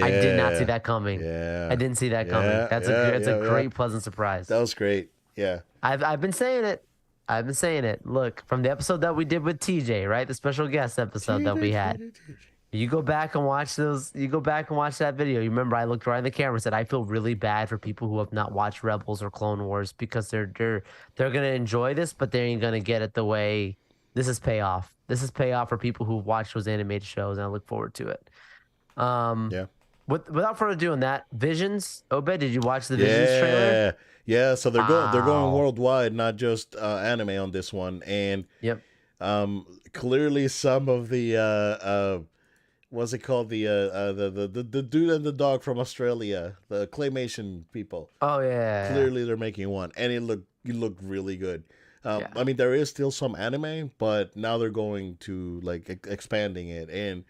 I did not see Yeah. that coming. I Yeah. didn't see that coming. Yeah. Yeah. It's a Yeah. Yeah. great, pleasant surprise. That was great. Yeah. I've been saying it. I've been saying it. Look, from the episode that we did with TJ, right? The special guest episode that we had. You go back and watch those. You go back and watch that video. You remember I looked right in the camera and said, "I feel really bad for people who have not watched Rebels or Clone Wars because they're gonna enjoy this, but they ain't gonna get it the way this is payoff. This is payoff for people who watch those animated shows, and I look forward to it." Um, Yeah. without further ado on that, Visions. Obed, did you watch the Visions trailer? Yeah. Yeah. So they're going Wow. worldwide, not just anime on this one. And Yep. Clearly, some of the what's it called, the dude and the dog from Australia, the claymation people. Oh yeah, Clearly, they're making one, and it looked really good. yeah, I mean, there is still some anime, but now they're going to like expanding it, and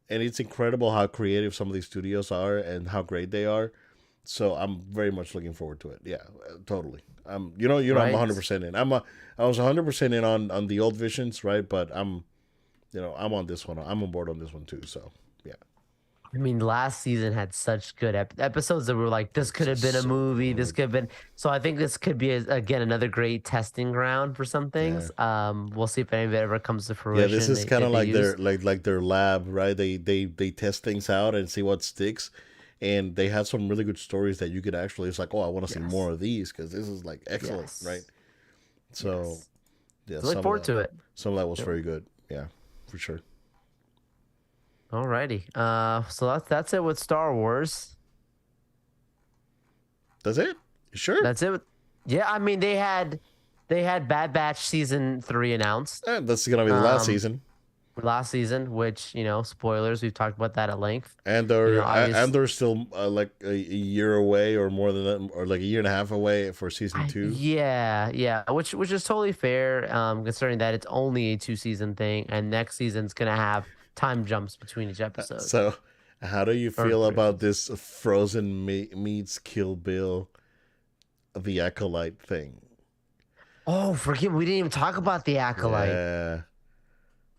it's incredible how creative some of these studios are and how great they are. So I'm very much looking forward to it. Yeah, totally. I'm right. 100% in. I was 100% in on the old Visions, right? But I'm on this one. I'm on board on this one too. So yeah, I mean, last season had such good episodes that were like, this could have been a so movie. This good. could have been. So I think this could be again another great testing ground for some Yeah, things. We'll see if any of it ever comes to yeah. This fruition. is kind They of they like use. their lab, right? They test things out and see what sticks. And they have some really good stories that you could actually. It's like, oh, I want to see Yes, more of these because this is like excellent, right? yes, So yes. yeah, So look forward to it. some of that was Yep. very good. Yeah, for sure. Alrighty. So that's it with Star Wars. That's it. Sure. That's it. Yeah, I mean they had Bad Batch season 3 announced. That's gonna be the last Um, season. last season, which spoilers. We've talked about that at length. And they're still like a year away or more than that, or like a year and a half away for season two. Yeah, yeah, which is totally fair, considering that it's only a 2 season thing, and next season's gonna have time jumps between each episode So, how do you or feel about episodes. this Frozen meets Kill Bill, the Acolyte thing? Oh, forget we didn't even talk about the Acolyte. Yeah.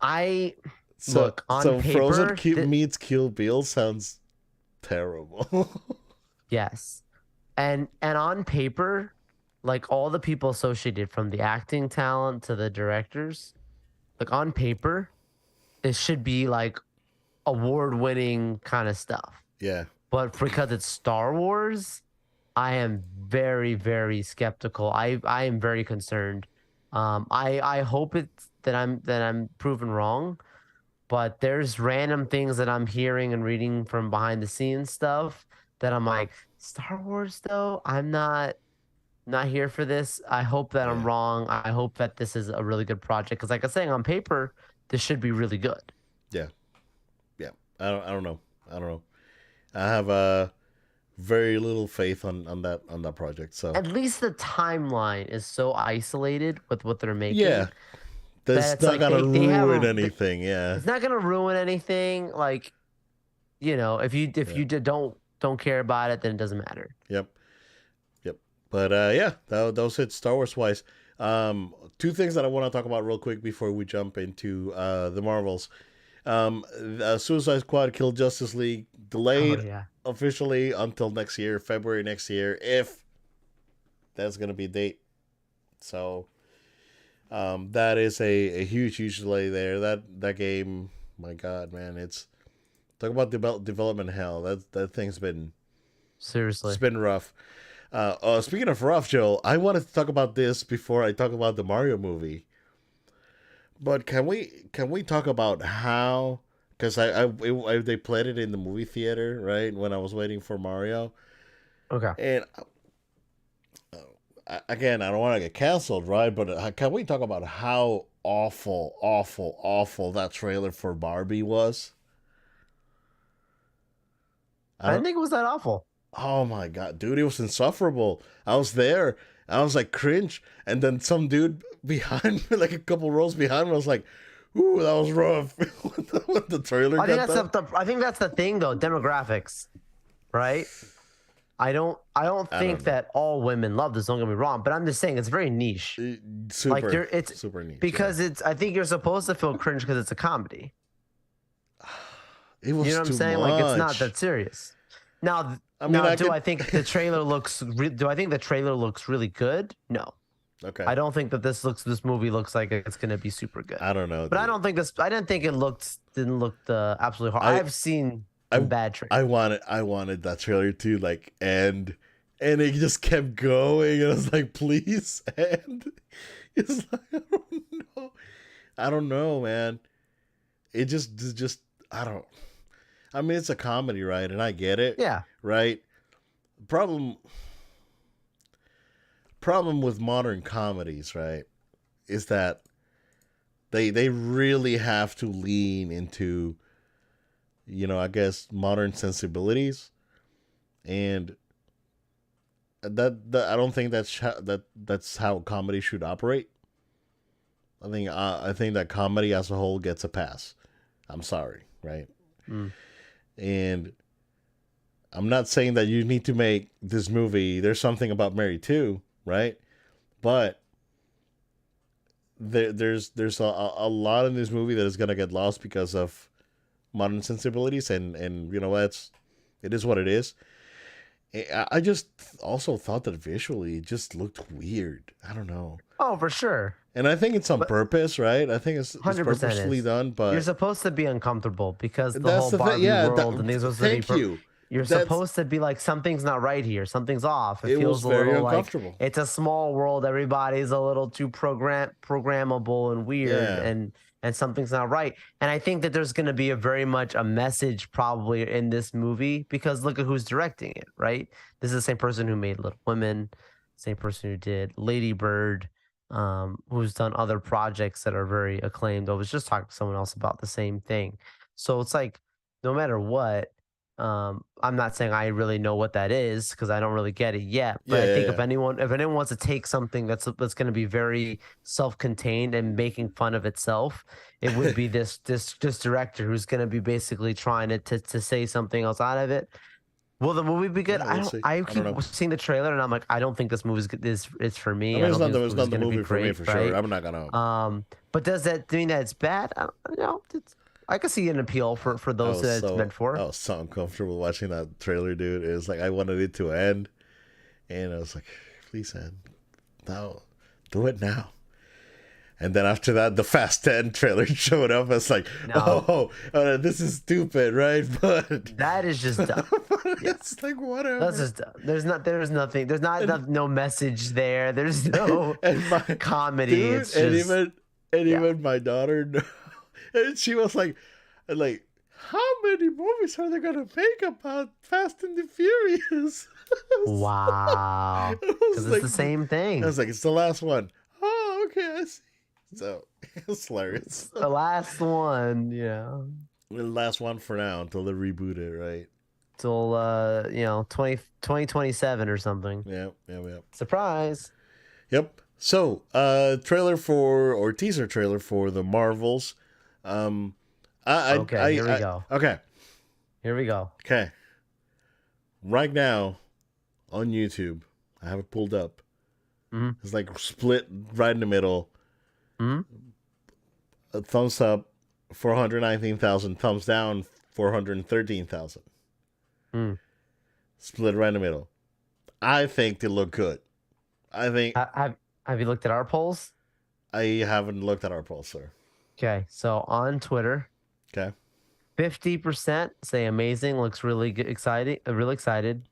I So look on Frozen paper. meets Kill Bill sounds terrible. Yes, and on paper, like all the people associated from the acting talent to the directors, like on paper, it should be like award-winning kind of stuff. Yeah. But because it's Star Wars, I am very, very skeptical. I am very concerned. I hope it's that I'm proven wrong, but there's random things that I'm hearing and reading from behind the scenes stuff that I'm like, Star Wars though, I'm not here for this. I hope that I'm Yeah. wrong. I hope that this is a really good project because like I was saying on paper, this should be really good. Yeah. Yeah. I don't know. I don't know. I have very little faith on that project. So At least the timeline is so isolated with what they're yeah, making that that's it's not like gonna they have ruin a anything. Yeah, it's not gonna ruin anything. Like, if yeah, you don't care about it, then it doesn't matter. yep, yep. But yeah, that was it. Star Wars wise, two things that I want to talk about real quick before we jump into the Marvels. Suicide Squad Kill Justice League Oh delayed yeah. officially until next year, February next year, if that's gonna be a date. So that is a huge delay there. That game, my God, man, it's talk about development hell. That thing's been it's Seriously. been rough. Speaking of rough, Joe, I wanted to talk about this before I talk about the Mario movie. But can we talk about how? Because they played it in the movie theater, right? When I was waiting for Mario, Okay. and again, I don't want to get canceled, right? But can we talk about how awful, awful, awful that trailer for Barbie was? I I didn't don't. think it was that awful. Oh my god, dude, it was insufferable. I was there. I was like cringe, and then some dude behind me, like a couple rows behind me, was like, "Ooh, that was rough." When the trailer I think got that's done, I think that's the thing though, demographics, right? I don't I think don't know. that all women love this, don't get me wrong, but I'm just saying it's very niche. Like Super, you're it's super niche. Yeah, because it's I think you're supposed to feel cringe because it's a comedy. it You know was what I'm too saying? Like it's not that much. serious. Now, I mean, now, I do could. I think the trailer do I think the trailer looks really good? No, Okay, I don't think that this movie looks like it's gonna be super good. I don't know, But I dude. don't think this. I didn't think it didn't look absolutely hard. I I've seen some I bad trailers. I wanted that trailer to like end, and it just kept going, and I was like, please end. It's like I don't know, man. It just I don't. I mean, it's a comedy, right? And I get it, Yeah, right? Problem problem with modern comedies, right, is that They really have to lean into, I guess, modern sensibilities, and that I don't think that's how comedy should operate. I think that comedy as a whole gets a pass. I'm sorry, right? Mm. And I'm not saying that you need to make this movie. There's something about Mary too, right? But there's a lot in this movie that is gonna get lost because of modern sensibilities, and it is what it is. I just also thought that visually it just looked weird. I don't know. Oh, for sure. And I think it's on But purpose, right? I think it's 100% purposefully is. done, You're but supposed to be uncomfortable because the that's whole the thing. Barbie Yeah, world and these are supposed to be. thank you. You're That's supposed to be like something's not right here, something's off. It it was feels a very little like uncomfortable. it's a small world. Everybody's a little too programmable and weird, Yeah, and something's not right. And I think that there's going to be a very much a message probably in this movie because look at who's directing it, right? This is the same person who made Little Women, same person who did Lady Bird, who's done other projects that are very acclaimed. I was just talking to someone else about the same thing. So it's like no matter what, I'm not saying I really know what that is because I don't really get it yet. But yeah, I yeah, think yeah. if anyone wants to take something that's going to be very self-contained and making fun of itself, it would be this director who's going to be basically trying to say something else out of it. Will the movie be good? Yeah, we'll see. I I don't keep know. seeing the trailer and I'm like, I don't think this movie's good. This is for I me. mean, I don't think this it's movie's not the going to be movie for me great, for sure. right? I'm not gonna. But does that mean that it's bad? I don't, I can see an appeal for those that it's meant I for. was so uncomfortable watching that trailer, dude. It was like I wanted it to end, and I was like, please end now, do it now. And then after that, the Fast 10 trailer showed up. I was like, No, oh, this is stupid, right? But, that is just dumb. but Yeah, it's like that's whatever. just dumb. There's nothing. There's not And enough, no message there. There's no and my comedy. dude, It's just and yeah. even my daughter, and she was like, how many movies are they gonna make about Fast and the Furious? Wow. I Because was it's like, the same thing. it's the last one. Oh, okay, I see. So it's It's hilarious. the last one. Yeah. The last one for now until they reboot it, right? Till 2027 or something. Yeah, yeah, yeah. Surprise. Yep. So, teaser trailer for the Marvels. Um, Okay, here we go. okay, Here we go. okay. Right now on YouTube, I have it pulled up. Hmm. It's like split right in the middle. Hmm. A thumbs up, 419,000. Thumbs down, 413,000. Mm. Split right in the middle. I think they look good. I think Have you looked at our polls? I haven't looked at our poll, sir. Okay, so on Twitter, Okay. 50% say amazing, looks really good, exciting, really excited.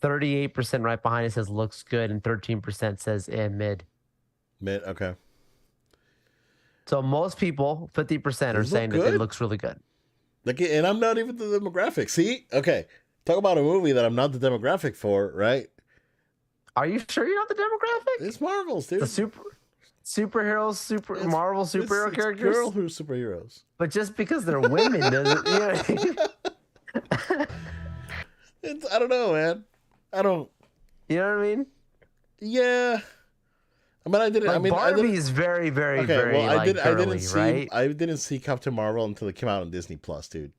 38% right behind it says looks good, and 13% says mid. Mid. Okay. So most people, 50%, are These look saying that it good. looks really good. Like, and I'm not even the demographic. See, okay, talk about a movie that I'm not the demographic for, right? Are you sure you're not the demographic? It's Marvels, dude. The superheroes, It's- Marvel superhero it's characters? girl who's superheroes. But just because they're women doesn't, I don't know, man. I don't. you know what I mean? Yeah. I mean, I didn't. Like I mean, I Barbie didn't. is very, very, Okay, very well, like I girly, didn't see. right? I didn't see Captain Marvel until it came out on Disney Plus, dude.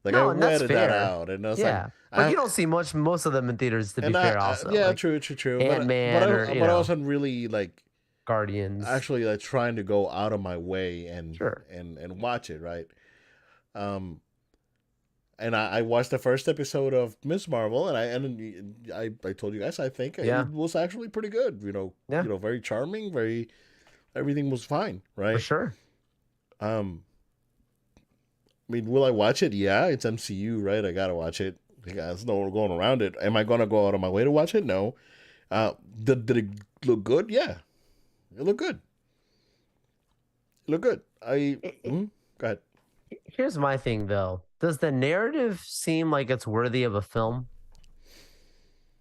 Like No, I and that's waited that fair. out, and I was Yeah, like, but you don't see most of them in theaters. To be and fair, also yeah, like true. Ant-Man or but I wasn't really like Guardians. actually like trying to go out of my way Sure. and watch it, right? Um, and I watched the first episode of Miss Marvel, and I told you guys I think Yeah. it was actually pretty good. Yeah. Very charming, everything was fine, For right? sure. Um, I mean, will I watch it? Yeah, it's MCU, right? I gotta watch it. There's no going around it. Am I gonna go out of my way to watch it? No. Did it look good? Yeah, it looked good. It looked good. Go ahead. Here's my thing, though. Does the narrative seem like it's worthy of a film?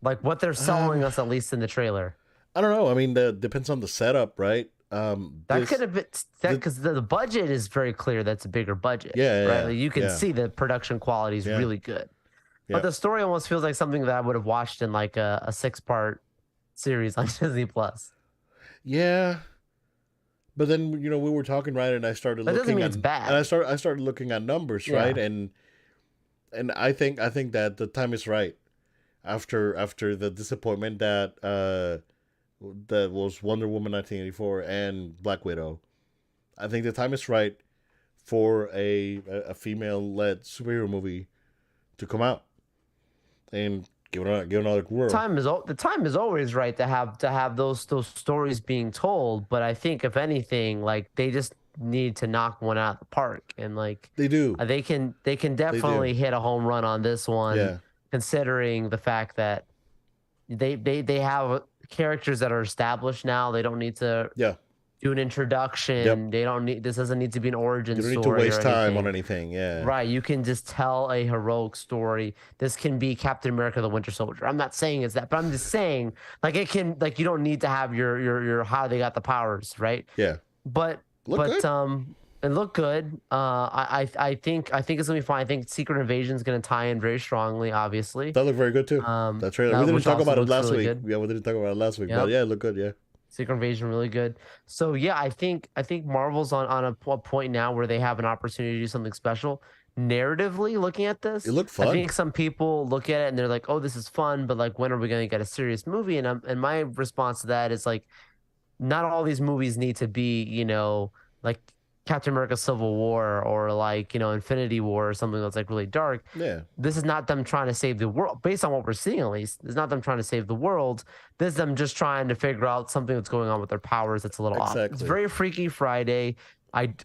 Like what they're selling us, at least in the trailer. I don't know. I mean, that depends on the setup, right? That could this have been that the, because the budget is very clear. That's a bigger budget, yeah, right? yeah, Like you can yeah, see the production quality is yeah, really good, but yeah, the story almost feels like something that I would have watched in like a 6 part series on Disney Plus. yeah. But then we were talking, right, and I started That doesn't looking mean at it's bad. I started looking at numbers, right, Yeah. and I think that the time is right after the disappointment that was Wonder Woman 1984 and Black Widow. I think the time is right for a female led superhero movie to come out and give another whirl. The time is always right to have those stories being told, but I think if anything, like they just need to knock one out of the park, and like They do, they can they do. definitely hit a home run on this one, Yeah, considering the fact that they have characters that are established now. They don't need to yeah. do an Yep. introduction. They don't need this doesn't need to be an origin You don't need to story or waste time on anything. anything. Yeah, Right, you can just tell a heroic story. This can be Captain America: The Winter Soldier. I'm not saying it's that, but I'm just saying like it can like you don't need to have your how they got the powers, right? yeah. But Look good. it looked good. I think it's gonna be fine. I think Secret Invasion is gonna tie in very strongly, obviously. That looked very good too. That trailer. We didn't Which talk also about it looks last really week. good. Yeah, we didn't talk about it last week, but Yep. yeah, it looked good. Yeah, Secret Invasion really good. So yeah, I think Marvel's on a point now where they have an opportunity to do something special. Narratively, looking at it this, looked I fun. think some people look at it and they're like, "Oh, this is fun," but like, when are we going to get a serious movie? And my response to that is like, not all these movies need to be, like Captain America: Civil War or like Infinity War or something that's like really dark. Yeah, This is not them trying to save the world, based on what we're seeing at least. It's not them trying to save the world. This is them just trying to figure out something that's going on with their powers that's a little off. It's exactly. very Freaky Friday.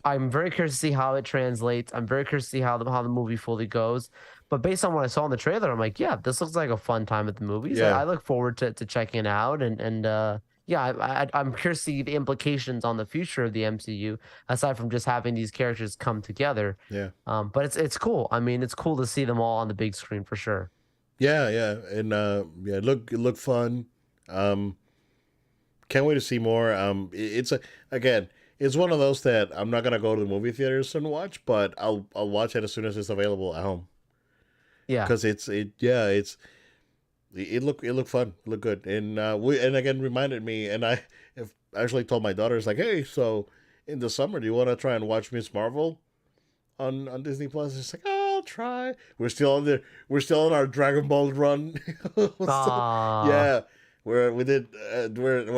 I'm very curious to see how it translates. I'm very curious to see how the movie fully goes. But based on what I saw in the trailer, I'm like, yeah, this looks like a fun time at the movies. I Yeah, look forward to checking it out, and yeah, I'm curious to see the implications on the future of the MCU aside from just having these characters come together. yeah, But it's cool. I mean, it's cool to see them all on the big screen for sure. yeah, yeah, and yeah, it looked fun. Um, can't wait to see more. It's again, it's one of those that I'm not gonna go to the movie theaters and watch, but I'll watch it as soon as it's available at home Yeah. because it looked fun, it looked good, and we and again reminded me, and I have actually told my daughters like, hey, so in the summer, do you want to try and watch Miss Marvel on Disney Plus? It's like, oh, I'll try. We're still on our Dragon Ball run. So, Ah. yeah, we're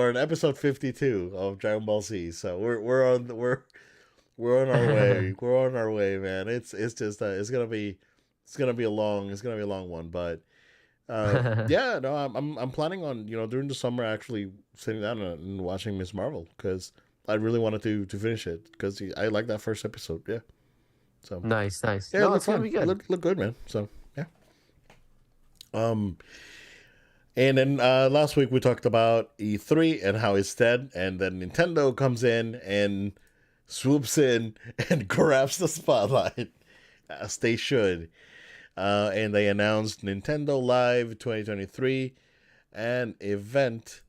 on episode 52 of Dragon Ball Z, so we're on our way. We're on our way, man. It's just it's gonna be a long one, but yeah, no, I'm planning on during the summer actually sitting down and watching Miss Marvel because I really wanted to finish it because I like that first episode. Yeah, so Nice, nice. yeah, it No, looked it's gonna fun. be good. Look good, man. So yeah. Um, and then last week we talked about E3 and how it's dead, and then Nintendo comes in and swoops in and grabs the spotlight as they should. And they announced Nintendo Live 2023, an event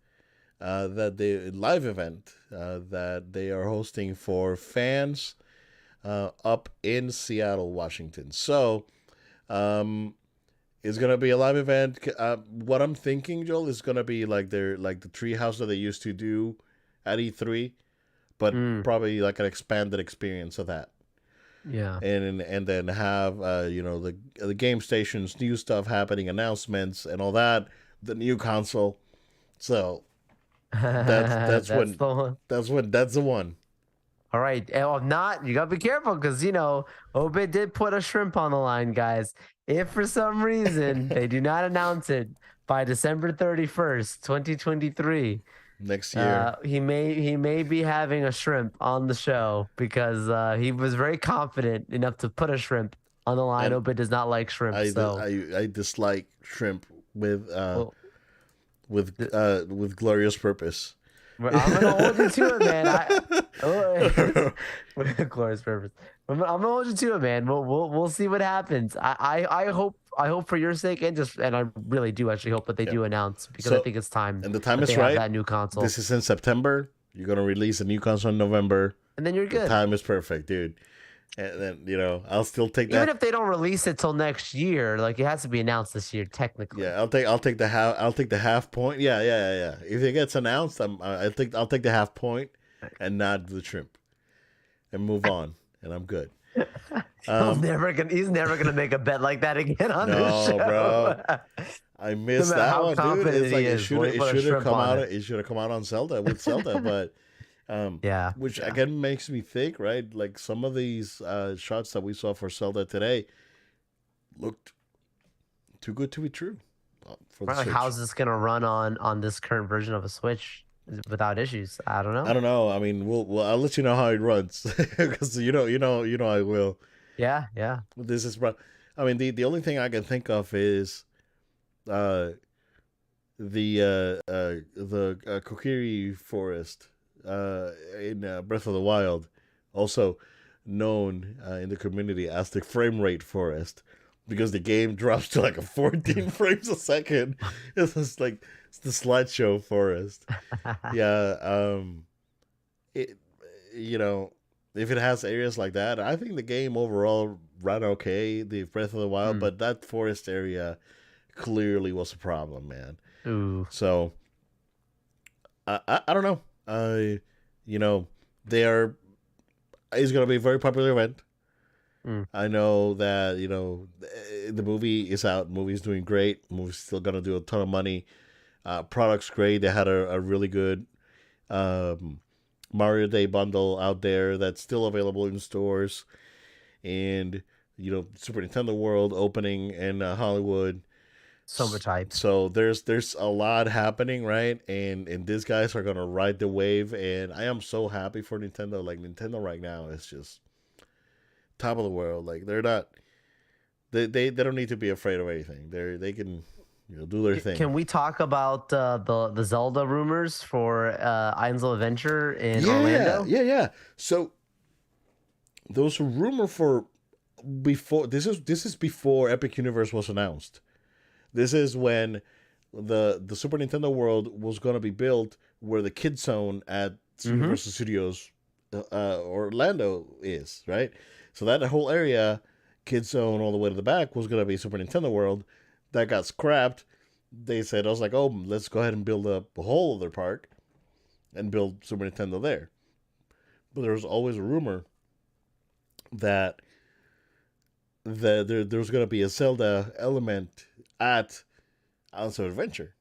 live event that they are hosting for fans up in Seattle, Washington. So, it's gonna be a live event. What I'm thinking, Joel, is gonna be like the treehouse that they used to do at E3, but Mm, probably like an expanded experience of that. yeah. And then have the game stations, new stuff happening, announcements and all that, the new console. So that's That's when the one. that's the one. All right. And if not, you gotta be careful because Obit did put a shrimp on the line, guys. If for some reason they do not announce it by December 31st, 2023, Next year. he may be having a shrimp on the show because he was very confident enough to put a shrimp on the line. And Obit does not like shrimp, so I dislike shrimp well, with glorious purpose. I'm gonna hold you to it, man. With a glorious purpose. I'm gonna hold you to it, man. We'll see what happens. I hope for your sake and I really do actually hope that they Yeah. do announce because I So think it's time and the time that they is have right. that new console. This is in September. You're gonna release a new console in November. and then you're The good. time is perfect, dude. And then I'll still take Even that. if they don't release it till next year, like it has to be announced this year technically. Yeah, I'll take the half point. Yeah. If it gets announced, I'll take the half point and not the shrimp and move on, and I'm good. Um, He's never gonna make a bet like that again on this no, bro. show. I No missed matter that how one, dude. confident It's he like is, when he it put a should have shrimp come on out. it. It should have come out on Zelda with Zelda, but Yeah, which yeah. again makes me think, right? Like some of these shots that we saw for Zelda today looked too good to be true for the Right, like Switch. how's this gonna run on this current version of a Switch without issues? I don't I know. don't know. I mean, I'll let you know how it runs because I will. Yeah, yeah. This is I mean, the only thing I can think of is uh the Kokiri Forest in Breath of the Wild, also known in the community as the frame rate forest, because the game drops to like a 14 frames a second. It's just like it's the slideshow forest. Yeah, it you know if it has areas like that, I think the game overall ran okay. The Breath of the Wild, Hmm. but that forest area clearly was a problem, man. Ooh. So I don't know. You know, they are. It's gonna be a very popular event. Mm. I know that the movie is out. Movie's doing great. Movie's still gonna do a ton of money. Product's great. They had a really good um, Mario Day bundle out there that's still available in stores, and Super Nintendo World opening in Hollywood. So much hype. So there's a lot happening, right? And these guys are gonna ride the wave, and I am so happy for Nintendo. Like Nintendo right now is just top of the world. Like they're not they don't need to be afraid of anything. They can do their thing. Can we talk about the Zelda rumors for Islands of Adventure in Yeah, Orlando? yeah. So there was a rumor for before this is before Epic Universe was announced. This is when the Super Nintendo World was going to be built where the Kid Zone at Mm-hmm. Universal Studios Orlando is, right? So that whole area, Kid Zone all the way to the back, was going to be Super Nintendo World. That got scrapped. They said, I was like, oh, let's go ahead and build up a whole other park and build Super Nintendo there. But there was always a rumor that there was going to be a Zelda element at Islands of Adventure.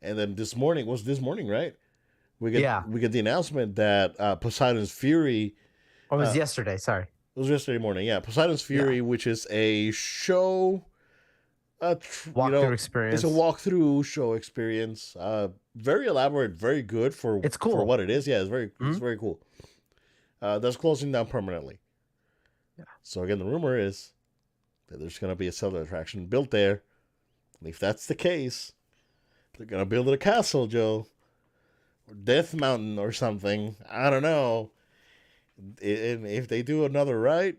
And then this morning right? Yeah. We get the announcement that Poseidon's Fury. Or was Uh, it yesterday? Sorry. it was yesterday morning. Yeah, Poseidon's Yeah. Fury, which is a show. Walkthrough It's experience. a walkthrough show experience. Very elaborate, very good for It's cool. what it is. Yeah, it's Mhm. very cool. That's closing down permanently. Yeah. So again, the rumor is that there's gonna be a Zelda attraction built there. And if that's the case, they're gonna build a castle, Joe, or Death Mountain or something. I don't know. And if they do another right,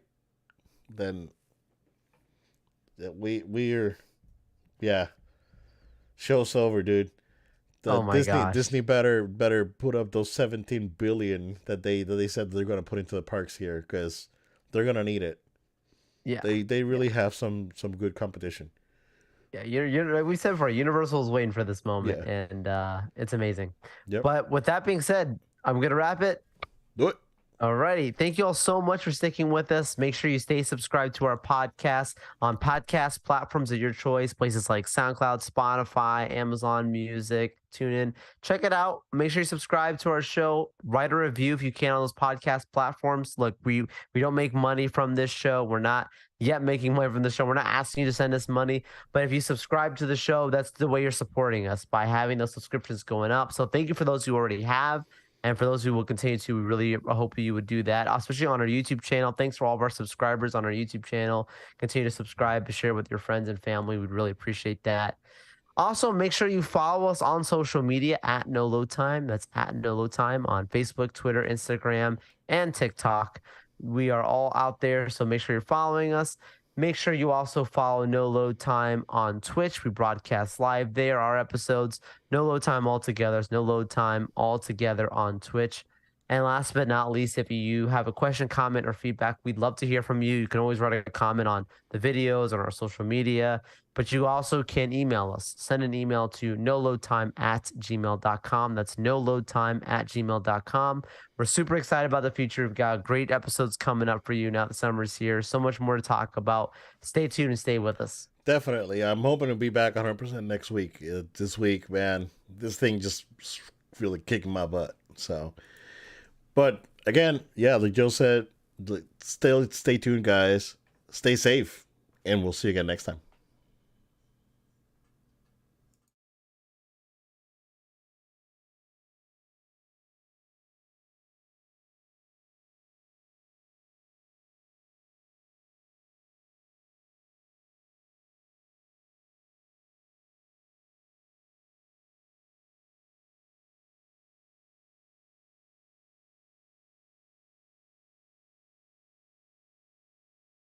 then we're yeah, show's over, dude. Oh my gosh. Disney better put up those 17 billion that they said they're gonna put into the parks here, because they're gonna need it. Yeah. They really have some good competition. Yeah, we said before, Universal's waiting for this moment, Yeah. and it's amazing. Yep. But with that being said, I'm gonna wrap it. Do it. Alrighty. Thank you all so much for sticking with us. Make sure you stay subscribed to our podcast on podcast platforms of your choice, places like SoundCloud, Spotify, Amazon Music, TuneIn. Check it out. Make sure you subscribe to our show. Write a review if you can on those podcast platforms. Look, we don't make money from this show. We're not yet making money from the show. We're not asking you to send us money. But if you subscribe to the show, that's the way you're supporting us, by having those subscriptions going up. So thank you for those who already have. And for those who will continue to, we really hope you would do that, especially on our YouTube channel. Thanks for all of our subscribers on our YouTube channel. Continue to subscribe, to share with your friends and family. We'd really appreciate that. Also, make sure you follow us on social media at No Load Time. That's at No Load Time on Facebook, Twitter, Instagram, and TikTok. We are all out there, so make sure you're following us. Make sure you also follow No Load Time on Twitch. We broadcast live there. Our episodes, No Load Time altogether. It's No Load Time altogether on Twitch. And last but not least, if you have a question, comment, or feedback, we'd love to hear from you. You can always write a comment on the videos, on our social media, but you also can email us. Send an email to noloadtime@gmail.com. That's noloadtime@gmail.com. We're super excited about the future. We've got great episodes coming up for you now that summer's here. So much more to talk about. Stay tuned and stay with us. Definitely. I'm hoping to be back 100% next week. This week, man, this thing just really kicking my butt. So, but again, yeah, like Joe said, stay tuned, guys. Stay safe, and we'll see you again next time.